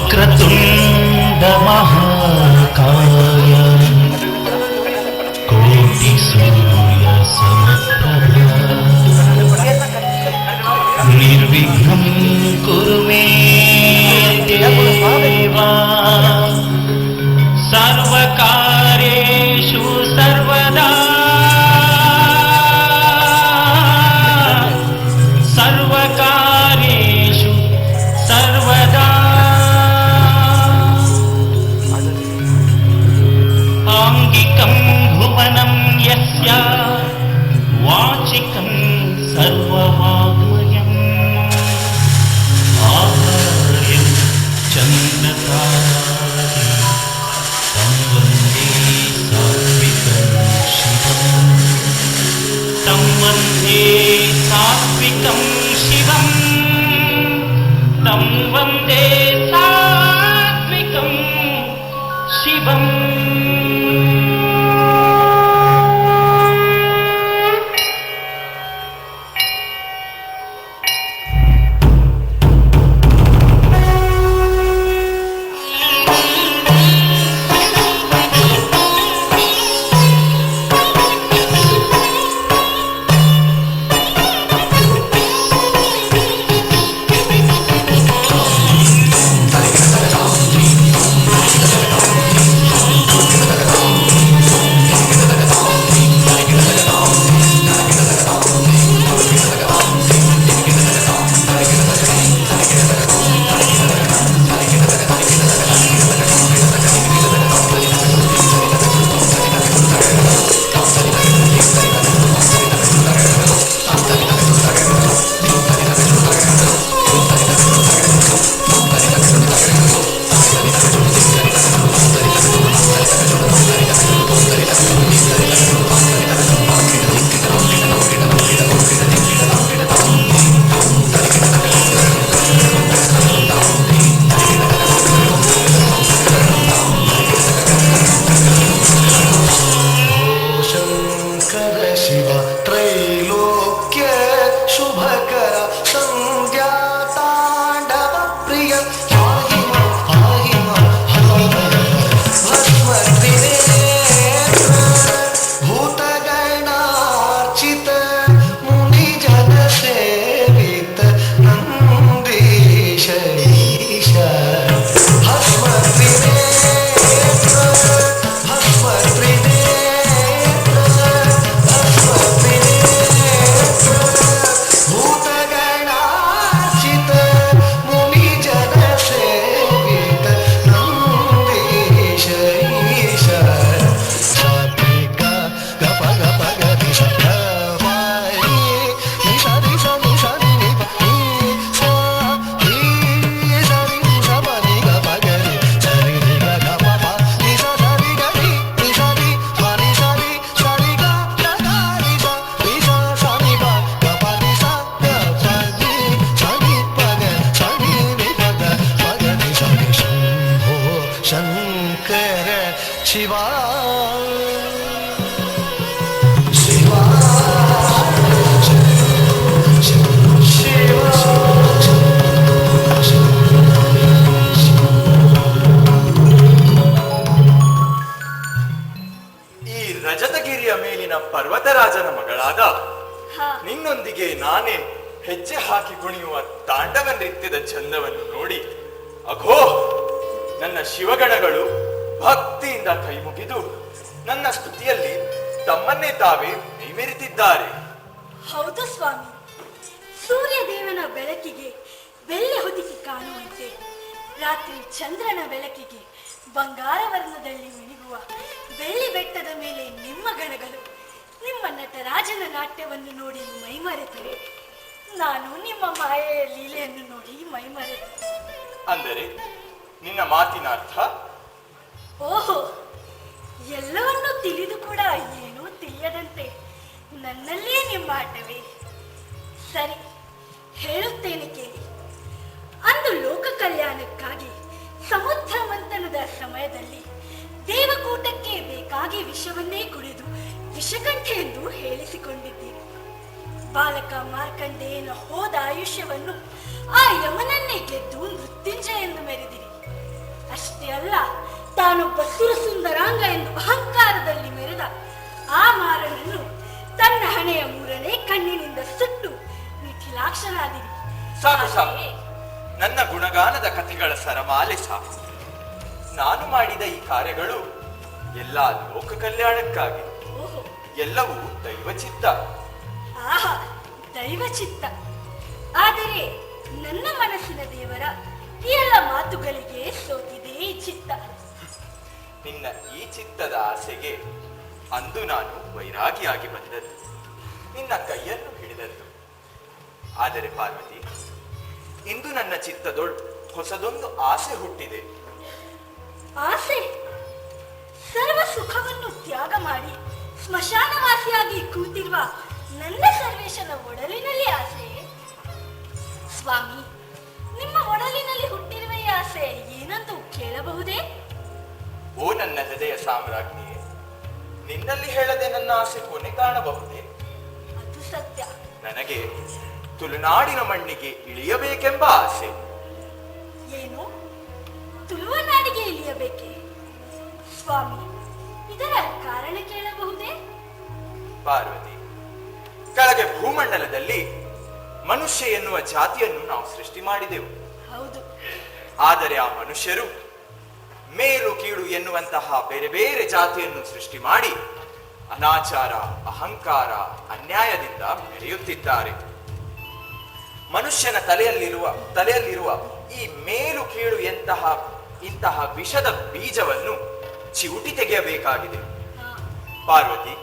वक्रतुण्ड महाकाय कोटि सूर्य समप्रभा निर्विघ्नं कुरु मे देवा सर्वकार्येषु सर्वदा सर्वकार्येषु सर्वदा आङ्गिकं भुवनं यस्य वाचिकं सर्ववाङ्मयम् आहार्यं चन्द्रतारादि तं वन्दे सात्विकं शिवम् तं वन्दे सात्विकं शिवम् तं वन्दे सात्विकं शिवम् ಪರ್ವತರಾಜನ ಮಗಳಾದ ನಿನ್ನೊಂದಿಗೆ ನಾನೇ ಹೆಜ್ಜೆ ಹಾಕಿ ಕುಣಿಯುವ ತಾಂಡವ ನೃತ್ಯದ ಚಂದವನ್ನು ನೋಡಿ ಅಘೋ ನನ್ನ ಶಿವಗಣಗಳು ಭಕ್ತಿಯಿಂದ ಕೈ ಮುಗಿದು ನನ್ನ ಸ್ತುತಿಯಲ್ಲಿ ತಮ್ಮನ್ನೇ ತಾವೇ ಮೈಮೆರೆತಿದ್ದಾರೆ. ಹೌದು ಸ್ವಾಮಿ, ಸೂರ್ಯ ದೇವನ ಬೆಳಕಿಗೆ ಬೆಳ್ಳಿ ಹೊದಿಕೆ ಕಾಣುವಂತೆ ರಾತ್ರಿ ಚಂದ್ರನ ಬೆಳಕಿಗೆ ಬಂಗಾರ ವರ್ಣದಲ್ಲಿ ಮಿನುಗುವ ಬೆಳ್ಳಿ ಬೆಟ್ಟದ ಮೇಲೆ ನಿಮ್ಮ ಗಣಗಳು ನಿಮ್ಮ ನಟರಾಜನ ನಾಟ್ಯವನ್ನು ನೋಡಿ ಮೈಮರೆತರೆ, ನಾನು ನಿಮ್ಮ ಮಾಯೆಯ ಲೀಲೆಯನ್ನು ನೋಡಿ ಮೈಮರೆತೆ. ಅಂದರೆ ನಿನ್ನ ಮಾತಿನ ಅರ್ಥ? ಓಹೋ, ಎಲ್ಲವನ್ನೂ ತಿಳಿದು ಕೂಡ ಏನೂ ತಿಳಿಯದಂತೆ ನನ್ನಲ್ಲೇ ನಿಮ್ಮ ಆಟವೇ. ಸರಿ, ಹೇಳುತ್ತೇನೆ ಕೇಳಿ. ಅಂದು ಲೋಕ ಕಲ್ಯಾಣಕ್ಕಾಗಿ ಸಮುದ್ರ ಮಂಥನದ ಸಮಯದಲ್ಲಿ ದೇವಕೂಟಕ್ಕೆ ಬೇಕಾಗಿ ವಿಷವನ್ನೇ ಕುಡಿದು ವಿಷಕಂಠೆ ಎಂದು ಹೇಳಿಸಿಕೊಂಡಿದ್ದೀರಿ. ಬಾಲಕ ಮಾರ್ಕಂಡೇಯನ ಹೋದ ಆಯುಷ್ಯವನ್ನು ಆ ಯಮನನ್ನೇ ಗೆದ್ದು ಮೃತ್ಯುಂಜಯ ಎಂದು ಮೆರೆದಿರಿ. ಸಾಕು ಸಾಕು. ನನ್ನ ಗುಣಗಾನದ ಕಥೆಗಳ ಸರಮಾಲೆ ಸಾಕು. ನಾನು ಮಾಡಿದ ಈ ಕಾರ್ಯಗಳು ಎಲ್ಲ ಲೋಕ ಕಲ್ಯಾಣಕ್ಕಾಗಿ. ಓಹೋ, ಎಲ್ಲವೂ ದೈವಚಿತ್ತ. ಆಹಾ, ದೈವಚಿತ್ತ. ಆದರೆ ನನ್ನ ಮನಸ್ಸಿನ ದೇವರ ಈ ಎಲ್ಲ ಮಾತುಗಳಿಗೆ ಸೋತಿದೆ ಈ ಚಿತ್ತ. ನಿನ್ನ ಈ ಚಿತ್ತದ ಆಸೆಗೆ ಅಂದು ನಾನು ವೈರಾಗಿಯಾಗಿ ಬಂದದ್ದು, ನಿನ್ನ ಕೈಯನ್ನು ಹಿಡಿದದ್ದು. ಆದರೆ ಪಾರ್ವತಿ, ಇಂದು ನನ್ನ ಚಿತ್ತದೊಳ್ ಹೊಸದೊಂದು ಆಸೆ ಹುಟ್ಟಿದೆ. ಆಸೆ? ಸರ್ವ ಸುಖವನ್ನು ತ್ಯಾಗ ಮಾಡಿ ಸ್ಮಶಾನವಾಸಿಯಾಗಿ ಕೂತಿರುವ ನನ್ನ ಸರ್ವೇಶನ ಒಡಲಿನಲ್ಲಿ ಆಸೆ? ಸ್ವಾಮಿ, ನಿಮ್ಮ ಒಡಲಿನಲ್ಲಿ ಹುಟ್ಟಿರುವ ಈ ಆಸೆ ಏನಂದು ಕೇಳಬಹುದೇ? ಓ ನನ್ನ ಹೃದಯ ಸಾಮ್ರಾಜ್ಞಿ, ನಿನ್ನಲ್ಲಿ ಹೇಳದೆ ನನ್ನ ಆಸೆ ಕೊನೆ ಕಾಣಬಹುದೇ? ಅದು ಸತ್ಯ. ನನಗೆ ತುಳುನಾಡಿನ ಮಣ್ಣಿಗೆ ಇಳಿಯಬೇಕೆಂಬ ಆಸೆ. ಏನು? ತುಳುವ ನಾಡಿಗೆ ಇಳಿಯಬೇಕೆ? ಸ್ವಾಮಿ, ಇದರ ಕಾರಣ ಕೇಳಬಹುದೇ? ಪಾರ್ವತಿ, ಕೆಳಗೆ ಭೂಮಂಡಲದಲ್ಲಿ ಮನುಷ್ಯ ಎನ್ನುವ ಜಾತಿಯನ್ನು ನಾವು ಸೃಷ್ಟಿ ಮಾಡಿದೆವು. ಹೌದು. ಆದರೆ ಆ ಮನುಷ್ಯರು ಮೇಲು ಕೀಳು ಎನ್ನುವಂತಹ ಬೇರೆ ಬೇರೆ ಜಾತಿಯನ್ನು ಸೃಷ್ಟಿ ಮಾಡಿ ಅನಾಚಾರ, ಅಹಂಕಾರ, ಅನ್ಯಾಯದಿಂದ ಮೆರೆಯುತ್ತಿದ್ದಾರೆ. ಮನುಷ್ಯನ ತಲೆಯಲ್ಲಿರುವ ಈ ಮೇಲು ಕೀಳು ಇಂತಹ ವಿಷದ ಬೀಜವನ್ನು ಚಿವುಟಿ ತೆಗೆಯಬೇಕಾಗಿದೆ. ಹಾ. ಪಾರ್ವತಿ,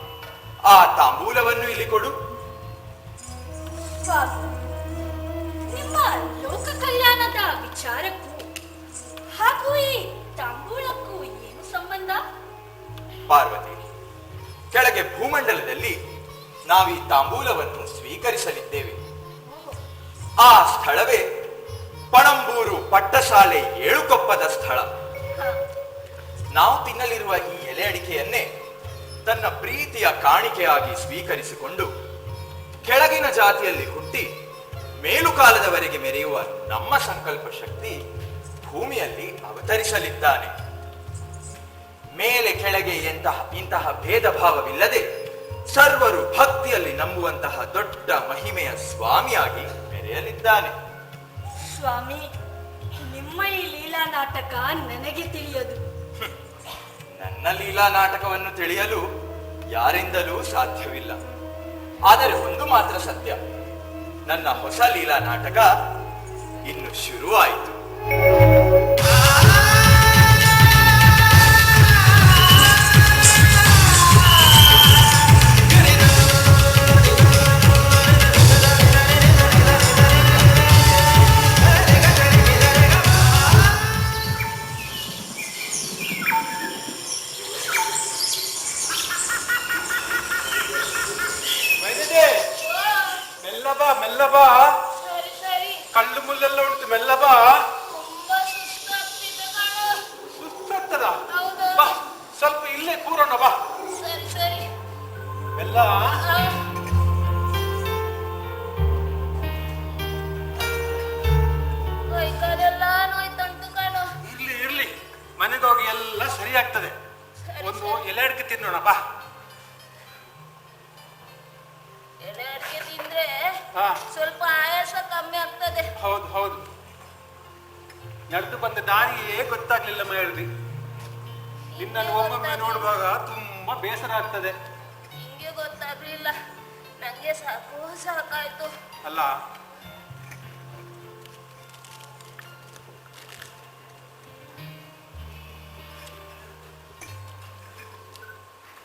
ಆ ತಾಂಬೂಲವನ್ನು ಇಲ್ಲಿ ಕೊಡು. ಸ್ವಾಮಿ, ನಿಮ್ಮ ಲೋಕ ಕಲ್ಯಾಣದ ವಿಚಾರಕ್ಕೂ ಹಾಗೂ ಈ ತಾಂಬೂಲಕ್ಕೂ ಏನು ಸಂಬಂಧ? ಪಾರ್ವತಿ, ಕೆಳಗೆ ಭೂಮಂಡಲದಲ್ಲಿ ನಾವೀ ತಾಂಬೂಲವನ್ನು ಸ್ವೀಕರಿಸಲಿದ್ದೇವೆ. ಓಹೋ. ಆ ಸ್ಥಳವೇ ಪಣಂಬೂರು ಪಟ್ಟಶಾಲೆ ಏಳುಕೊಪ್ಪದ ಸ್ಥಳ. ಹಾ. ನಾವು ತಿನ್ನಲಿರುವ ಈ ಎಲೆ ಅಡಿಕೆಯನ್ನೇ ತನ್ನ ಪ್ರೀತಿಯ ಕಾಣಿಕೆಯಾಗಿ ಸ್ವೀಕರಿಸಿಕೊಂಡು ಕೆಳಗಿನ ಜಾತಿಯಲ್ಲಿ ಹುಟ್ಟಿ ಮೇಲುಕಾಲದವರೆಗೆ ಮೆರೆಯುವ ನಮ್ಮ ಸಂಕಲ್ಪ ಶಕ್ತಿ ಭೂಮಿಯಲ್ಲಿ ಅವತರಿಸಲಿದ್ದಾನೆ. ಮೇಲೆ ಕೆಳಗೆ ಇಂತಹ ಭೇದ ಭಾವವಿಲ್ಲದೆ ಸರ್ವರು ಭಕ್ತಿಯಲ್ಲಿ ನಂಬುವಂತಹ ದೊಡ್ಡ ಮಹಿಮೆಯ ಸ್ವಾಮಿಯಾಗಿ ಮೆರೆಯಲಿದ್ದಾನೆ. ಸ್ವಾಮಿ, ನಿಮ್ಮ ಈ ಲೀಲಾ ನಾಟಕ ನನಗೆ ತಿಳಿಯದು. ನನ್ನ ಲೀಲಾ ನಾಟಕವನ್ನು ತಿಳಿಯಲು ಯಾರಿಂದಲೂ ಸಾಧ್ಯವಿಲ್ಲ. ಆದರೆ ಒಂದು ಮಾತ್ರ ಸತ್ಯ, ನನ್ನ ಹೊಸ ಲೀಲಾ ನಾಟಕ ಇನ್ನು ಶುರುವಾಯಿತು. ಮೆಲ್ಲಬಾ, ಸರಿ ಸರಿ. ಕಳ್ಳು ಮುಲ್ಲೆಲ್ಲ ಉಂಟು, ಮೆಲ್ಲಬಾ. ತುಂಬಾ ಸುಸ್ತಾಗ್ತಿದೆ ಕಣೋ. ಸುತ್ತಾಗ್ತದ? ಹೌದು. ಬಾ, ಸ್ವಲ್ಪ ಇಲ್ಲೇ ಕೂರೋಣ ಬಾ. ಸರಿ ಸರಿ. ಮೆಲ್ಲ. ಆ. ಕೈಕಾಲೆಲ್ಲ ನೋಯ್ತುಂಟು ಕಣೋ. ಇರ್ಲಿ ಇರ್ಲಿ, ಮನೆಗೆ ಹೋಗಿ ಎಲ್ಲ ಸರಿ ಆಗ್ತದೆ. ಒಂದು ಎಲೆ ಅಡಿಕೆ ತಿನ್ನೋಣ ಬಾ. ಎಲೆ ಅಡಿಕೆ ತಿಂದ್ರೆ ಹಾ. ಸ್ವಲ್ಪ ಆಯಾಸ ಕಮ್ಮಿ ಆಗ್ತದೆ. ಹೌದು ಹೌದು, ನಡೆದು ಬಂದ ದಾರಿಯೇ ಗೊತ್ತಾಗ್ಲಿಲ್ಲ ಮೈಳ್ದಿ. ನಿನ್ನನ್ನು ಒಮ್ಮೊಮ್ಮೆ ನೋಡುವಾಗ ತುಂಬಾ ಬೇಸರ ಆಗ್ತದೆ. ಹಿಂಗೆ ಗೊತ್ತಾಗ್ಲಿಲ್ಲ, ನಂಗೆ ಸಾಕಾಯ್ತು. ಅಲ್ಲ,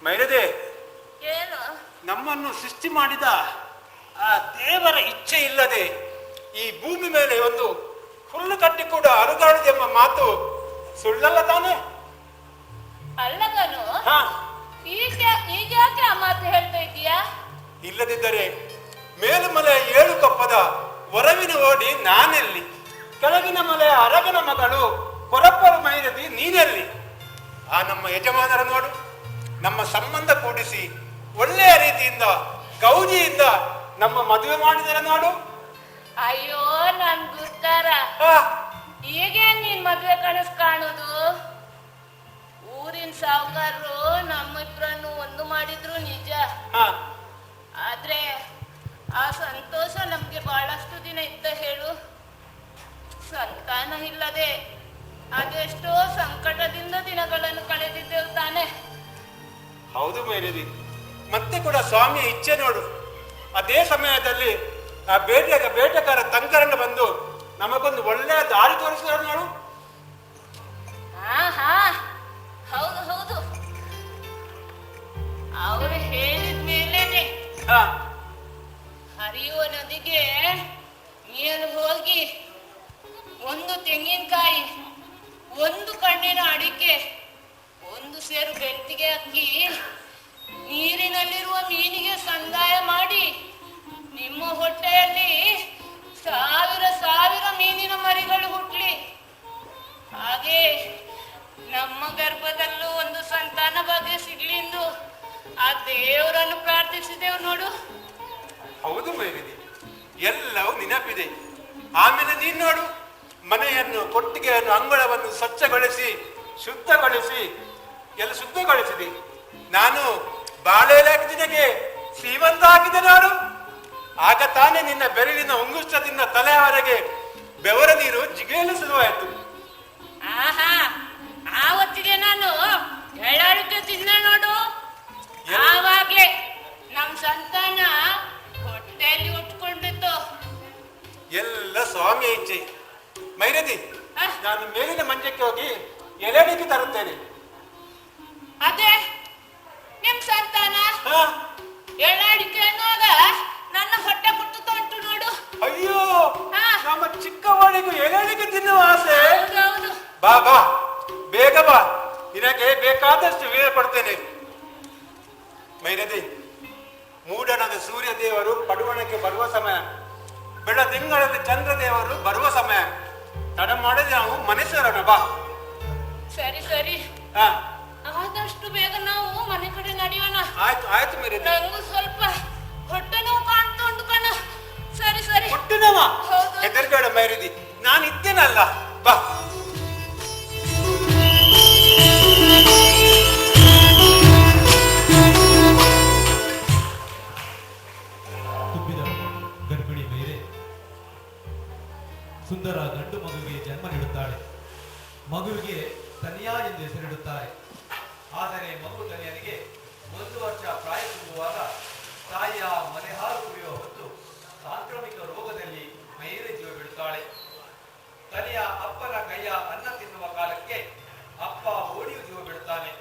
ಮೈರದೆ, ಏನು? ನಮ್ಮನ್ನು ಸೃಷ್ಟಿ ಮಾಡಿದ ಆ ದೇವರ ಇಚ್ಛೆ ಇಲ್ಲದೆ ಈ ಭೂಮಿ ಮೇಲೆ ಒಂದು ಹುಲ್ಲು ಕಟ್ಟಿ ಕೂಡ ಅಲುಗಾಡುದೆಂಬ ಮಾತು ಸುಳ್ಳಲ್ಲ ತಾನೆ? ಅಲ್ಲಗನು, ಹಾ, ಈಗ ಯಾಕೆ ಆ ಮಾತು ಹೇಳ್ತಾ ಇದೀಯಾ? ಇಲ್ಲದಿದ್ದರೆ ಮೇಲುಮಲೆ ಏಳು ಕಪ್ಪದ ಹೊರವಿನ ಓಡಿ ನಾನೆಲ್ಲಿ, ಕೆಳಗಿನ ಮಲೆ ಅರಗನ ಮಗಳು ಕೊರಪ್ಪರು ಮೈರದಿ ನೀನೆಲ್ಲಿ? ಆ ನಮ್ಮ ಯಜಮಾನರ ನೋಡು, ನಮ್ಮ ಸಂಬಂಧ ಕೂಡಿಸಿ ಒಳ್ಳೆಯ ರೀತಿಯಿಂದ ಗೌಜಿಯಿಂದ ನಮ್ಮ ಮದುವೆ ಮಾಡಿದರೆ ನೋಡು. ಅಯ್ಯೋ ನನ್ ಗುರ್ತಾರ, ಆ, ಹೀಗೆ ನೀನ್ ಮದ್ವೆ ಕನಸು ಕಾಣುದು? ಊರಿನ ಸಾವುಕಾರರು ನಮ್ಮಿಬ್ರನ್ನು ಒಂದು ಮಾಡಿದ್ರು ನಿಜ. ಆ, ಆದ್ರೆ ಆ ಸಂತೋಷ ನಮ್ಗೆ ಬಹಳಷ್ಟು ದಿನ ಇತ್ತ ಹೇಳು. ಸಂತಾನ ಇಲ್ಲದೆ ಅದೆಷ್ಟೋ ಸಂಕಟದಿಂದ ದಿನಗಳನ್ನು ಕಳೆದಿದ್ದೆವು ತಾನೆ. ಹೌದು ಮೇರಿದಿ, ಮತ್ತೆ ಕೂಡ ಸ್ವಾಮಿಯ ಇಚ್ಛೆ ನೋಡು. ಅದೇ ಸಮಯದಲ್ಲಿ ಆ ಬೇಟೆಗಾರ ತಂಕರನ್ನ ಬಂದು ನಮಗೊಂದು ಒಳ್ಳೆಯ ದಾರಿ ತೋರಿಸಿದ್ರು ನೋಡು. ಹಾ ಹೌದು ಹೌದು, ಅವರು ಹೇಳಿದ ಮೇಲೇನೆ ಹಾ, ಹರಿಯುವ ನದಿಗೆ ನೀರು ಹೋಗಿ ಒಂದು ತೆಂಗಿನಕಾಯಿ, ಒಂದು ಕಣ್ಣಿನ ಅಡಿಕೆ, ಒಂದು ಸೇರು ಬೆಳ್ತಿಗೆ ಅಕ್ಕಿ ನೀರಿನಲ್ಲಿರುವ ಮೀನಿಗೆ ಸಂದಾಯ ಮಾಡಿ ನಿಮ್ಮ ಹೊಟ್ಟೆಯಲ್ಲಿ ಸಾವಿರ ಸಾವಿರ ಮೀನಿನ ಮರಿಗಳು ಹುಟ್ಲಿ, ಹಾಗೆ ನಮ್ಮ ಗರ್ಭದಲ್ಲೂ ಒಂದು ಸಂತಾನ ಭಾಗ್ಯ ಸಿಗ್ಲಿಂದು ಆ ದೇವರನ್ನು ಪ್ರಾರ್ಥಿಸಿದೆವು ನೋಡು. ಹೌದು ಮೇರಿದಿ, ಎಲ್ಲವೂ ನೆನಪಿದೆ. ಆಮೇಲೆ ನೀನ್ ನೋಡು, ಮನೆಯನ್ನು, ಕೊಟ್ಟಿಗೆಯನ್ನು, ಅಂಗಳವನ್ನು ಸ್ವಚ್ಛಗೊಳಿಸಿ ಶುದ್ಧಗೊಳಿಸಿ ಎಲ್ಲ ಶುದ್ಧಗೊಳಿಸಿದೆ. ನಾನು ಬಾಳೆ ಹಾಕಿದಿನೆಗೆ ಶ್ರೀಮಂತ ಹಾಕಿದೆ ನೋಡು. ಆಗ ತಾನೇ ನಿನ್ನ ಬೆರಳಿನ ಉಂಗುಷ್ಟದಿಂದ ತಲೆಯವರೆಗೆ ಬೆವರ ನೀರು ಜಿಗಿಯಲು ಶುರುವಾಯಿತು. ಆಹಾ, ಆವತ್ತಿಗೆ ನಾನು ಎಳ್ಳಾಡಿಕೆ ತಿಂದೆ ನೋಡು. ಆವಾಗ್ಲೇ ನಮ್ ಸಂತಾನ ಹೊಟ್ಟೆಯಲ್ಲಿ ಉಟ್ಕೊಂಡಿತ್ತು. ಎಲ್ಲ ಸ್ವಾಮಿಯ ಇಚ್ಛೆ. ಮೈರದಿ, ಆ? ನಾನು ಮೇಲಿನ ಮಂಚಕ್ಕೆ ಹೋಗಿ ಎಲೆಡಿಕೆ ತರುತ್ತೇನೆ. ಅದೇ ನಿಮ್ ಸಂತಾನ ಹಾ, ಎಳ್ಳಾಡಿಕೆ ಅನ್ನುವಾಗ ನನ್ನ ಹೊಟ್ಟೆ ಮುಟ್ಟುತ್ತಾ ಉಂಟು ನೋಡು. ಅಯ್ಯೋ, ಹಾ. ನಮ್ಮ ಚಿಕ್ಕವಳಿಗೂ ಎಲೆಡಿಕೆ ತಿನ್ನುವ ಆಸೆ. ಹೌದೌದು. ಬಾ ಬಾ, ಬೇಗ ಬಾ, ನಿನಗೆ ಬೇಕಾದಷ್ಟು ವೀರ ಕೊಡ್ತೇನೆ. ಮೈರದಿ, ಮೂಡಣದ ಸೂರ್ಯ ದೇವರು ಪಡುವಣಕ್ಕೆ ಬರುವ ಸಮಯ, ಬೆಳದಿಂಗಳಲ್ಲಿ ಚಂದ್ರ ದೇವರು ಬರುವ ಸಮಯ. ತಡ ಮಾಡದೆ ನಾವು ಮನೆ ಸೇರೋಣ. ಬಾ. ಸರಿ ಸರಿ, ಹಾ, ಆದಷ್ಟು ಬೇಗ ನಾವು ಮನೆ ಕಡೆ ನಡೆಯೋಣ. ಆಯ್ತು ಆಯ್ತು ಮೈರದಿ. ನಂಗೂ ಸ್ವಲ್ಪ ಹೊಟ್ಟೆ ನೋವು ಕಾಣ್ತಾ ಉಂಟು ಕಣ. ಸರಿ ಸರಿ. ಹುಟ್ಟಿನವ ಹೌದು. ಹೆದರ್ಬೇಡ ಮೈರದಿ, ನಾನು ಇದ್ದೇನಲ್ಲ. ಬಾ. ತುಂಬಿದ ಗರ್ಭಿಣಿ ಮಹಿಳೆ ಸುಂದರ ಗಂಡು ಮಗುವಿಗೆ ಜನ್ಮ ನೀಡುತ್ತಾಳೆ. ಮಗುವಿಗೆ ತನಿಯಾ ಎಂದು ಹೆಸರಿಡುತ್ತಾರೆ. ಆದರೆ ಮಗು ತನಿಯನಿಗೆ 1 ವರ್ಷ ಪ್ರಾಯ ತುಂಬುವಾಗ ತಾಯಿಯ ಮನೆಹಾಲು ಕುಡಿಯುವ ಹೊತ್ತು ಸಾಂಕ್ರಾಮಿಕ ರೋಗದಲ್ಲಿ ಮಹಿಳೆ ಜೀವ ಬಿಡುತ್ತಾಳೆ. ತನಿಯ ಅಪ್ಪನ ಕೈಯ ಅನ್ನ ತಿನ್ನುವ ಕಾಲಕ್ಕೆ ಅಪ್ಪ ಓಡಿಯು ಜೀವ ಬಿಡುತ್ತಾನೆ.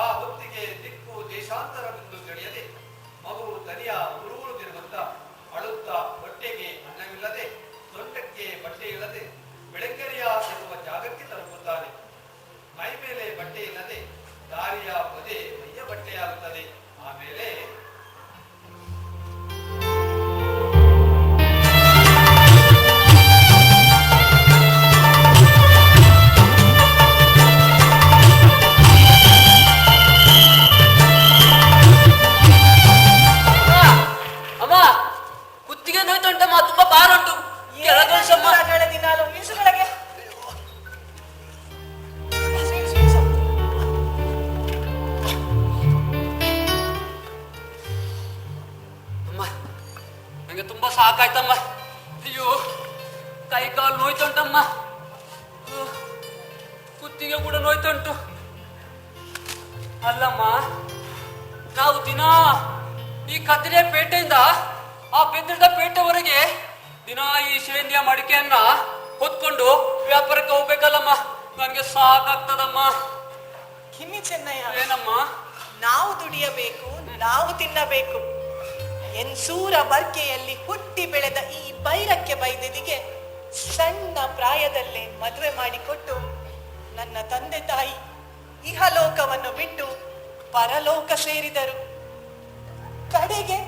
ಆ ಹೊತ್ತಿಗೆ ದಿಕ್ಕು ದೇಶಾಂತರವೆಂದು ತಿಳಿಯದೆ ಮಗುವು ತನಿಯ ಊರೂರು ತಿರುಗುತ್ತಾ ಅಳುತ್ತಾ ಹೊಟ್ಟೆಗೆ ಅನ್ನವಿಲ್ಲದೆ ಸೊಂಟಕ್ಕೆ ಬಟ್ಟೆ ಇಲ್ಲದೆ ಬೆಳಕೆರೆಯ ಎನ್ನುವ ಜಾಗಕ್ಕೆ ತಲುಪುತ್ತಾನೆ. ಮೈ ಮೇಲೆ ಬಟ್ಟೆ ಇಲ್ಲದೆ ದಾರಿಯ ಪೊದೆ ಮೈಯ ಬಟ್ಟೆಯಾಗುತ್ತದೆ. ಆಮೇಲೆ ಅಮ್ಮ, ಕುತ್ತಿಗೆ ನೋಯ್ತುಂಟಮ್ಮ, ತುಂಬಾ ಭಾರ ಉಂಟು. ಕೆಳಗಿಳಿಸಮ್ಮ. ದಿನಾಲು ಮೀಸುಗಳಿಗೆ ಅಮ್ಮ, ನಂಗೆ ತುಂಬಾ ಸಾಕಾಯ್ತಮ್ಮ. ಅಯ್ಯೋ, ಕೈ ಕಾಲು ನೋಯ್ತುಂಟಮ್ಮ, ಕುತ್ತಿಗೆ ಕೂಡ ನೋಯ್ತುಂಟು. ಅಲ್ಲಮ್ಮ, ನಾವು ದಿನ ಈ ಕತ್ತರಿಯ ಪೇಟೆಯಿಂದ ಆ ಬೆಂದಿರದ ಪೇಟೆವರೆಗೆ ದಿನ ಈ ಶೇಂದ್ಯ ಮಡಿಕೆಯನ್ನ ಹೊತ್ಕೊಂಡು ವ್ಯಾಪಾರಕ್ಕೆ ಹೋಗ್ಬೇಕಲ್ಲಮ್ಮ. ನನಗೆ ಸಾಕಾಗ್ತದಮ್ಮ. ಕಿಮ್ಮಿ ಚೆನ್ನಯ್ಯ, ಏನಮ್ಮ? ನಾವು ದುಡಿಯಬೇಕು, ನಾವು ತಿನ್ನಬೇಕು. ಎನ್ಸೂರ ಬರ್ಕೆಯಲ್ಲಿ ಹುಟ್ಟಿ ಬೆಳೆದ ಈ ಬೈರಕ್ಕೆ ಬೈದನಿಗೆ ಸಣ್ಣ ಪ್ರಾಯದಲ್ಲೇ ಮದುವೆ ಮಾಡಿಕೊಟ್ಟು ನನ್ನ ತಂದೆ ತಾಯಿ ಇಹಲೋಕವನ್ನು ಬಿಟ್ಟು ಪರಲೋಕ ಸೇರಿದರು. ಕಡೆಗೆ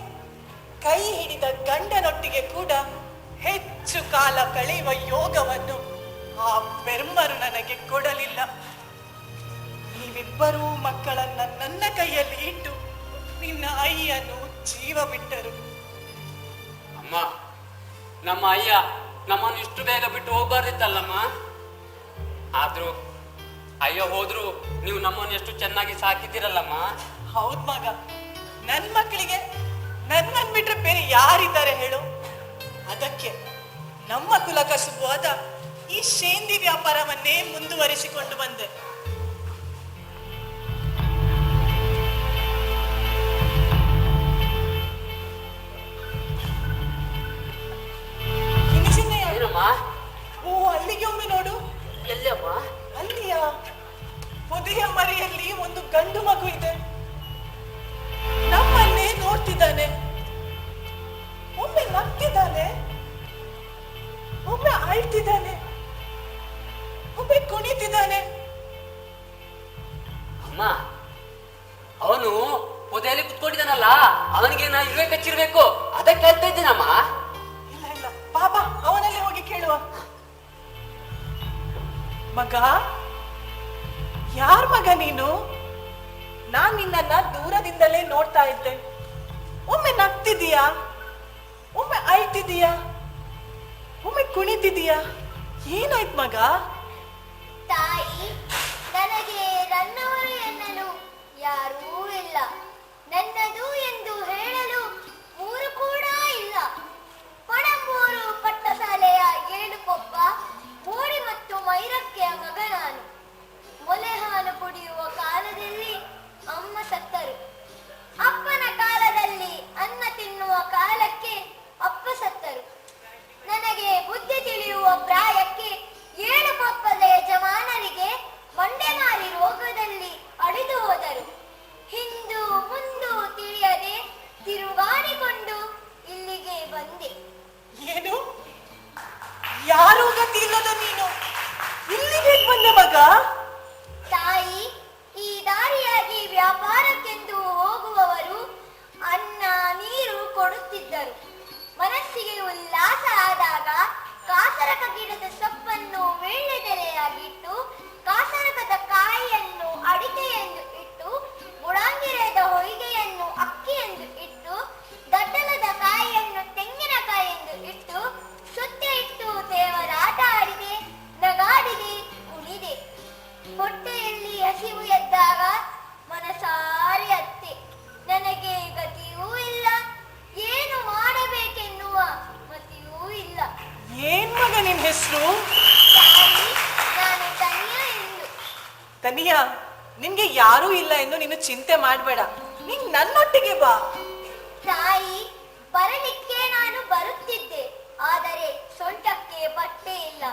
ಕೈ ಹಿಡಿದ ಗಂಡನೊಟ್ಟಿಗೆ ಕೂಡ ಹೆಚ್ಚು ಕಾಲ ಕಳೆಯುವ ಯೋಗವನ್ನು ಆ ಬೆರ್ಮರು ನನಗೆ ಕೊಡಲಿಲ್ಲ. ನೀವಿಬ್ಬರೂ ಮಕ್ಕಳನ್ನ ನನ್ನ ಕೈಯಲ್ಲಿ ಇಟ್ಟು ನಿನ್ನ ಅಯ್ಯನು ಜೀವ ಬಿಟ್ಟರು. ಅಮ್ಮ, ನಮ್ಮ ಅಯ್ಯ ನಮ್ಮನ್ನು ಇಷ್ಟು ಬೇಗ ಬಿಟ್ಟು ಹೋಗ್ಬಾರ್ದಿತ್ತಲ್ಲಮ್ಮ. ಆದ್ರೂ ಅಯ್ಯ ಹೋದ್ರು ನೀವು ನಮ್ಮನ್ನು ಎಷ್ಟು ಚೆನ್ನಾಗಿ ಸಾಕಿದ್ದೀರಲ್ಲಮ್ಮ. ಹೌದ್ ಮಗ, ನನ್ ಮಕ್ಕಳಿಗೆ ನನ್ನನ್ ಬಿಟ್ರೆ ಬೇರೆ ಯಾರಿದ್ದಾರೆ ಹೇಳು? ಅದಕ್ಕೆ ನಮ್ಮ ಕುಲ ಕಸುಬುವಾದ ಈ ಶೇಂದಿ ವ್ಯಾಪಾರವನ್ನೇ ಮುಂದುವರಿಸಿಕೊಂಡು ಬಂದೆ. ಏನಮ್ಮ? ಓ, ಅಲ್ಲಿಗೆ ಒಮ್ಮೆ ನೋಡು. ಎಲ್ಲಮ್ಮ? ಅಲ್ಲಿಯ ಪೊದೆಯ ಮರೆಯಲ್ಲಿ ಒಂದು ಗಂಡು ಮಗು ಇದೆ. ನಮ್ಮನ್ನೇ ನೋಡ್ತಿದ್ದಾನೆ. ಒಮ್ಮೆ ನಗ್ತಿದ್ದಾನೆ, ಒಮ್ಮೆ ಅಳ್ತಿದ್ದಾನೆ, ಒಮ್ಮೆ ಕುಣಿತಿದ್ದಾನೆ. ಅಮ್ಮ, ಅವನು ಪೊದೆಯಲ್ಲಿ ಕುತ್ಕೊಂಡಿದ್ದಾನಲ್ಲ, ಅವನಿಗೆ ನಾ ಇರುವೆ ಕಚ್ಚಿರ್ಬೇಕು, ಅದಕ್ಕೆ ಹೇಳ್ತಾ ಇದ್ದೇನಮ್ಮ. ಇಲ್ಲ ಇಲ್ಲ, ಬಾಬಾ ಅವನಲ್ಲಿ ಹೋಗಿ ಕೇಳುವ. ಮಗ, ಯಾರ್ ಮಗ ನೀನು? ನಾನ್ ನಿನ್ನನ್ನ ದೂರದಿಂದಲೇ ನೋಡ್ತಾ ಇದ್ದೆ. ಒಮ್ಮೆ ನಗ್ತಿದೀಯಾ, ಒಮ್ಮೆ ಅಳ್ತಿದೀಯಾ, ಒಮ್ಮೆ ಕುಣಿತಿದೀಯಾ. ಏನಾಯ್ತು ಮಗ? ತಾಯಿ, ನನಗೆ ನನ್ನವರು ಎನ್ನಲು ಯಾರೂ ಇಲ್ಲ. ನನ್ನದು ಎಂದು ಹೇಳಲು ಊರು ಕೂಡ ಇಲ್ಲ. ಪಣಂಬೂರು ಪಟ್ಟಸಾಲೆಯ 7 ಕೊಪ್ಪ ಮೋಡಿ ಮತ್ತು ಮೈರಕ್ಕೆಯ ಮಗ ನಾನು. ಮೊಲೆ ಹಾಲು ಕುಡಿಯುವ ಕಾಲದಲ್ಲಿ ಅಮ್ಮ ಸತ್ತರು. ಅಪ್ಪನ ಕಾಲದಲ್ಲಿ ಅನ್ನ ತಿನ್ನುವ ಕಾಲಕ್ಕೆ ಅಪ್ಪ ಸತ್ತರು. ನನಗೆ ಬುದ್ಧಿ ತಿಳಿಯುವ ಪ್ರಾಯಕ್ಕೆ 7 ಕೊಪ್ಪದ ಯಜಮಾನರಿಗೆ ಮಂಡೆನಾರಿ ರೋಗದಲ್ಲಿ ಅಳಿದು ಹೋದರು. ಹಿಂದು ಮುಂದು ತಿಳಿಯದೆ ತಿರುಗಾಡಿಕೊಂಡು ಇಲ್ಲಿಗೆ ಬಂದೆ. ಏನು? ಯಾರೂ ಗತಿ ಇಲ್ಲದ ನೀನು ಇಲ್ಲಿಗೆ ಬಂದೆ ಮಗ? ತಾಯಿ, ಈ ದಾರಿಯಾಗಿ ವ್ಯಾಪಾರಕ್ಕೆಂದು ಹೋಗುವವರು ಅನ್ನ ನೀರು ಕೊಡುತ್ತಿದ್ದರು. ಮನಸ್ಸಿಗೆ ಉಲ್ಲಾಸ ಆದಾಗ ಕಾಸರಕ ಗಿಡದ ಸೊಪ್ಪನ್ನು ವೀಳ್ಯದೆಲೆಯಾಗಿಟ್ಟು, ಕಾಸರಕದ ಕಾಯಿಯನ್ನು ಅಡಿಕೆ ಎಂದು ಇಟ್ಟು, ಮುಳಂಗಿರದ ಹೊಯ್ಗೆಯನ್ನು ಅಕ್ಕಿ ಎಂದು ಇಟ್ಟು, ಗಡ್ಡಲದ ಕಾಯಿಯನ್ನು ತೆಂಗಿನಕಾಯಿ ಎಂದು ಇಟ್ಟು, ಸುತ್ತೆ ಇಟ್ಟು ದೇವರಾಟ ಆಡಿದೆ, ನಗಾಡಿದೆ, ಕುಣಿದೆ. ಹೊಟ್ಟೆಯಲ್ಲಿ ಹಸಿವು ಎದ್ದಾಗ ಮನಸಾರೆ ಅತ್ತೆ. ನನಗೆ ಗತಿಯೂ ಇಲ್ಲ, ಏನು ಮಾಡಬೇಕೆನ್ನುವ ಮತಿಯೂ ಇಲ್ಲ. ಏನ್ ಮಗ ನಿನ್ ಹೆಸರು? ತಾಯಿ, ನಾನು ತನಿಯ ಎಂದು. ತನಿಯ, ನಿನ್ಗೆ ಯಾರೂ ಇಲ್ಲ ಎಂದು ನೀನು ಚಿಂತೆ ಮಾಡ್ಬೇಡ. ನೀನ್ ನನ್ನೊಟ್ಟಿಗೆ ಬಾ. ತಾಯಿ, ಬರಲಿಕ್ಕೆ ನಾನು ಬರುತ್ತಿದ್ದೆ. ಆದರೆ ಸೊಂಟಕ್ಕೆ ಬಟ್ಟೆ ಇಲ್ಲ,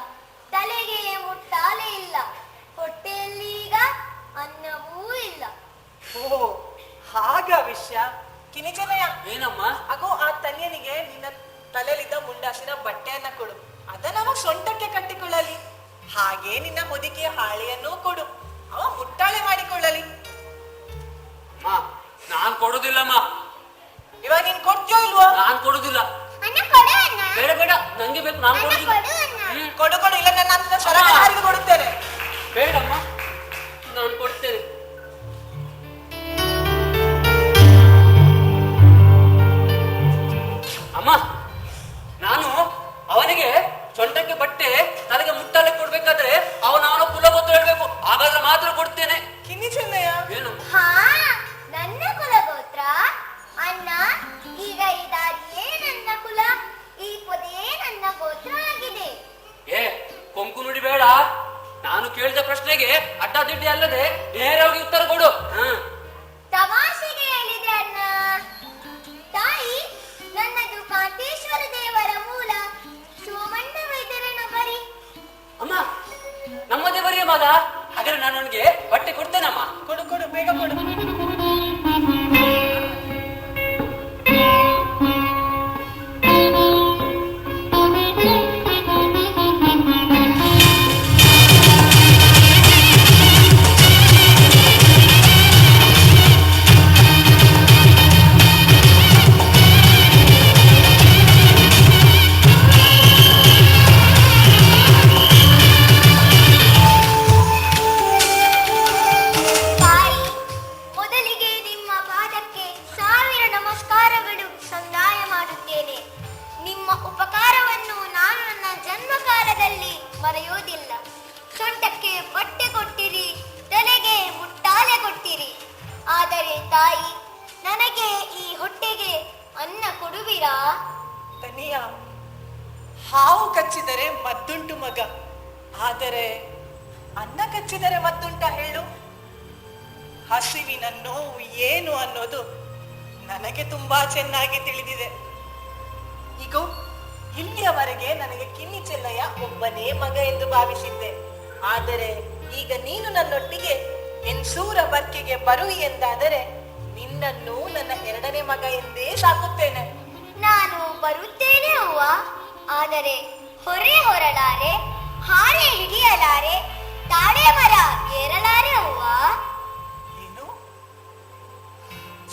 ತಲೆಗೆ ಮುಟ್ಟಾಲೆ ಇಲ್ಲ, ಹೊಟ್ಟೆಯಲ್ಲಿ ಈಗ ಅನ್ನವೂ ಇಲ್ಲ. ಓ, ಹಾಗ ವಿಷಯ. ಕಿನಿಚನಯ, ಏನಮ್ಮ? ಅಗೋ ಆ ತನಿಯನಿಗೆ ನಿನ್ನ ತಲೆಯಲ್ಲಿದ್ದ ಮುಂಡಾಸಿನ ಬಟ್ಟೆಯನ್ನ ಕೊಡು. ಅದನ್ನ ಅವ ಸೊಂಟಕ್ಕೆ ಕಟ್ಟಿಕೊಳ್ಳಲಿ. ಹಾಗೆ ನಿನ್ನ ಮುದುಕಿಯ ಹಾಳೆಯನ್ನೂ ಕೊಡು, ಅವ ಮುಟ್ಟಾಳೆ ಮಾಡಿಕೊಳ್ಳಲಿ. ಅಮ್ಮ, ನಾನ್ ಕೊಡುದಿಲ್ಲಮ್ಮ. ಇವಾಗ ನೀನ್ ಕೊಡ್ತೀಯೋ ಇಲ್ವೋ? ನಾನ್ ಕೊಡುದಿಲ್ಲ. ಅನ್ನ ಕೊಡು ಅನ್ನ. ಬೇಡ ಬೇಡ, ನಂಗೆ ಬೇಕು, ನಾನ್ ಅನ್ನ ಕೊಡುದಿಲ್ಲ. ಕೊಡು ಅನ್ನ. ಕೊಡು ಕೊಡು, ಇಲ್ಲ ನನ್ನ ಸರಕಾರಿಗೆ ಕೊಡುತ್ತೇನೆ. ಬೇಡಮ್ಮ, ನಾನು ಕೊಡ್ತೇನೆ. ಅಮ್ಮ, ನಾನು ಅವನಿಗೆ ಸೊಂಟಕ್ಕೆ ಬಟ್ಟೆ ತಲೆಗೆ ಮುಟ್ಟಾಲೆ ಕೊಡ್ಬೇಕಾದ್ರೆ ಅವನ ಕುಲ ಗೊತ್ತು ಹೇಳ್ಬೇಕು, ಹಾಗಾದ್ರೆ ಮಾತ್ರ ಕೊಡ್ತೇನೆ. ಕಿನ್ನಿ ಚೆನ್ನಯ್ಯ, ಏನು? ಹಾ, ನನ್ನ ಕುಲಗೋತ್ರ ಅನ್ನ. ಈಗ ಈ ದಾರಿಯೇ ನನ್ನ ಕುಲ, ಈ ಪೊದೆಯೇ ನನ್ನ ಗೋತ್ರ ಆಗಿದೆ. ಏ, ಕೊಂಕು ನುಡಿ ಬೇಡ. ನಾನು ಕೇಳಿದ ಪ್ರಶ್ನೆಗೆ ಅಡ್ಡದಿಡ್ಡಿ ಅಲ್ಲದೆ ನೇರವಾಗಿ ಉತ್ತರ ಕೊಡು. ತಮಾಷೆಗೆ ಹೇಳಿದೆ ಅನ್ನ. ತಾಯಿ, ನನ್ನದು ಕಾಂತೇಶ್ವರ ದೇವರ ಮೂಲ ಸೋಮಣ್ಣ ವೈದ್ಯರ ನಗರಿ. ಅಮ್ಮ, ನಮ್ಮದೇ ಬರಿಯ ಮಗ. ಹಾಗಾದ್ರೆ ನಾನು ಅವನಿಗೆ ಬಟ್ಟೆ ಕೊಡ್ತೇನಮ್ಮ. ಕೊಡು ಕೊಡು, ಬೇಗ ಕೊಡು. ತಾಯಿ, ಮೊದಲಿಗೆ ಆದರೆ ಅನ್ನ ಕಚ್ಚಿದರೆ ಮತ್ತುಂಟ ಹೇಳು. ಹಸಿವಿನ ನೋವು ಏನು ಅನ್ನೋದು ನನಗೆ ತುಂಬಾ ಚೆನ್ನಾಗಿ ತಿಳಿದಿದೆ. ಈಗ ಇಲ್ಲಿಯವರೆಗೆ ನನಗೆ ಕಿನ್ನಿ ಚೆನ್ನಯ್ಯ ಒಬ್ಬನೇ ಮಗ ಎಂದು ಭಾವಿಸಿದ್ದೆ. ಆದರೆ ಈಗ ನೀನು ನನ್ನೊಟ್ಟಿಗೆ ಎನ್ಸೂರ ಬರ್ಕೆಗೆ ಬರುವಿ ಎಂದಾದರೆ ನಿನ್ನನ್ನು ನನ್ನ ಎರಡನೇ ಮಗ ಎಂದೇ ಸಾಕುತ್ತೇನೆ. ನಾನು ಬರುತ್ತೇನೆ ಅವ್ವ, ಆದರೆ ಹೊರೆ ಹೊರಲಾರೆ, ಹಾರೆ ಹಿಡಿಯಲಾರೆ, ತಾಳೆ ಮರ ಏರಲಾರೆ ಅವ್ವ. ಏನು?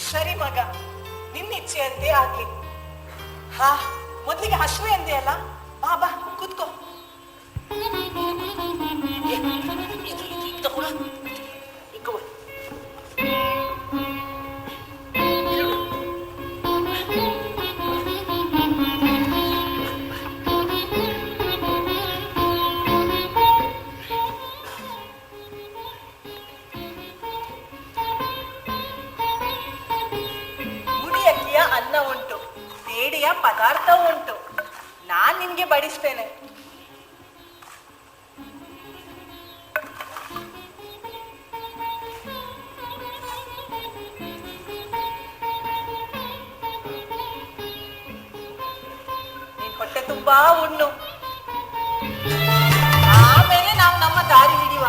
ಸರಿ ಮಗ, ನಿನ್ನಿಚ್ಛೆಯಂತೆ ಆಗ್ಲಿ. ಹಾ, ಮೊದ್ಲಿಗೆ ಹಸುವೆ ಅಂದೆ ಅಲ್ಲ, ಬಾ ಬಾ ಕೂತ್ಕೋ. ಮುಡಿಯಕ್ಕಿಯ ಅನ್ನ ಉಂಟು, ಬೇಡಿಯ ಪದಾರ್ಥ ಉಂಟು, ನಾನ್ ನಿನ್ಗೆ ಬಡಿಸ್ತೇನೆ. ನೀನ್ ಹೊಟ್ಟೆ ತುಂಬಾ ಉಣ್ಣು, ಆಮೇಲೆ ನಾವು ನಮ್ಮ ದಾರಿ ಹಿಡಿಯುವ.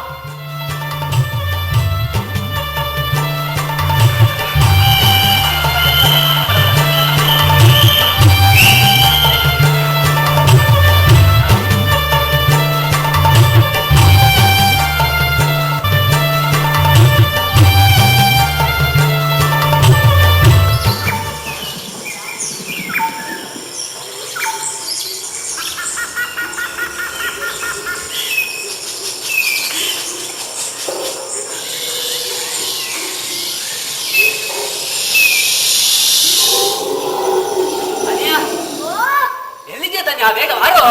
ಎಲ್ಲಿದ್ಯಾ ತನ್ಯಾ? ಬೇಗ ಮಾಡು.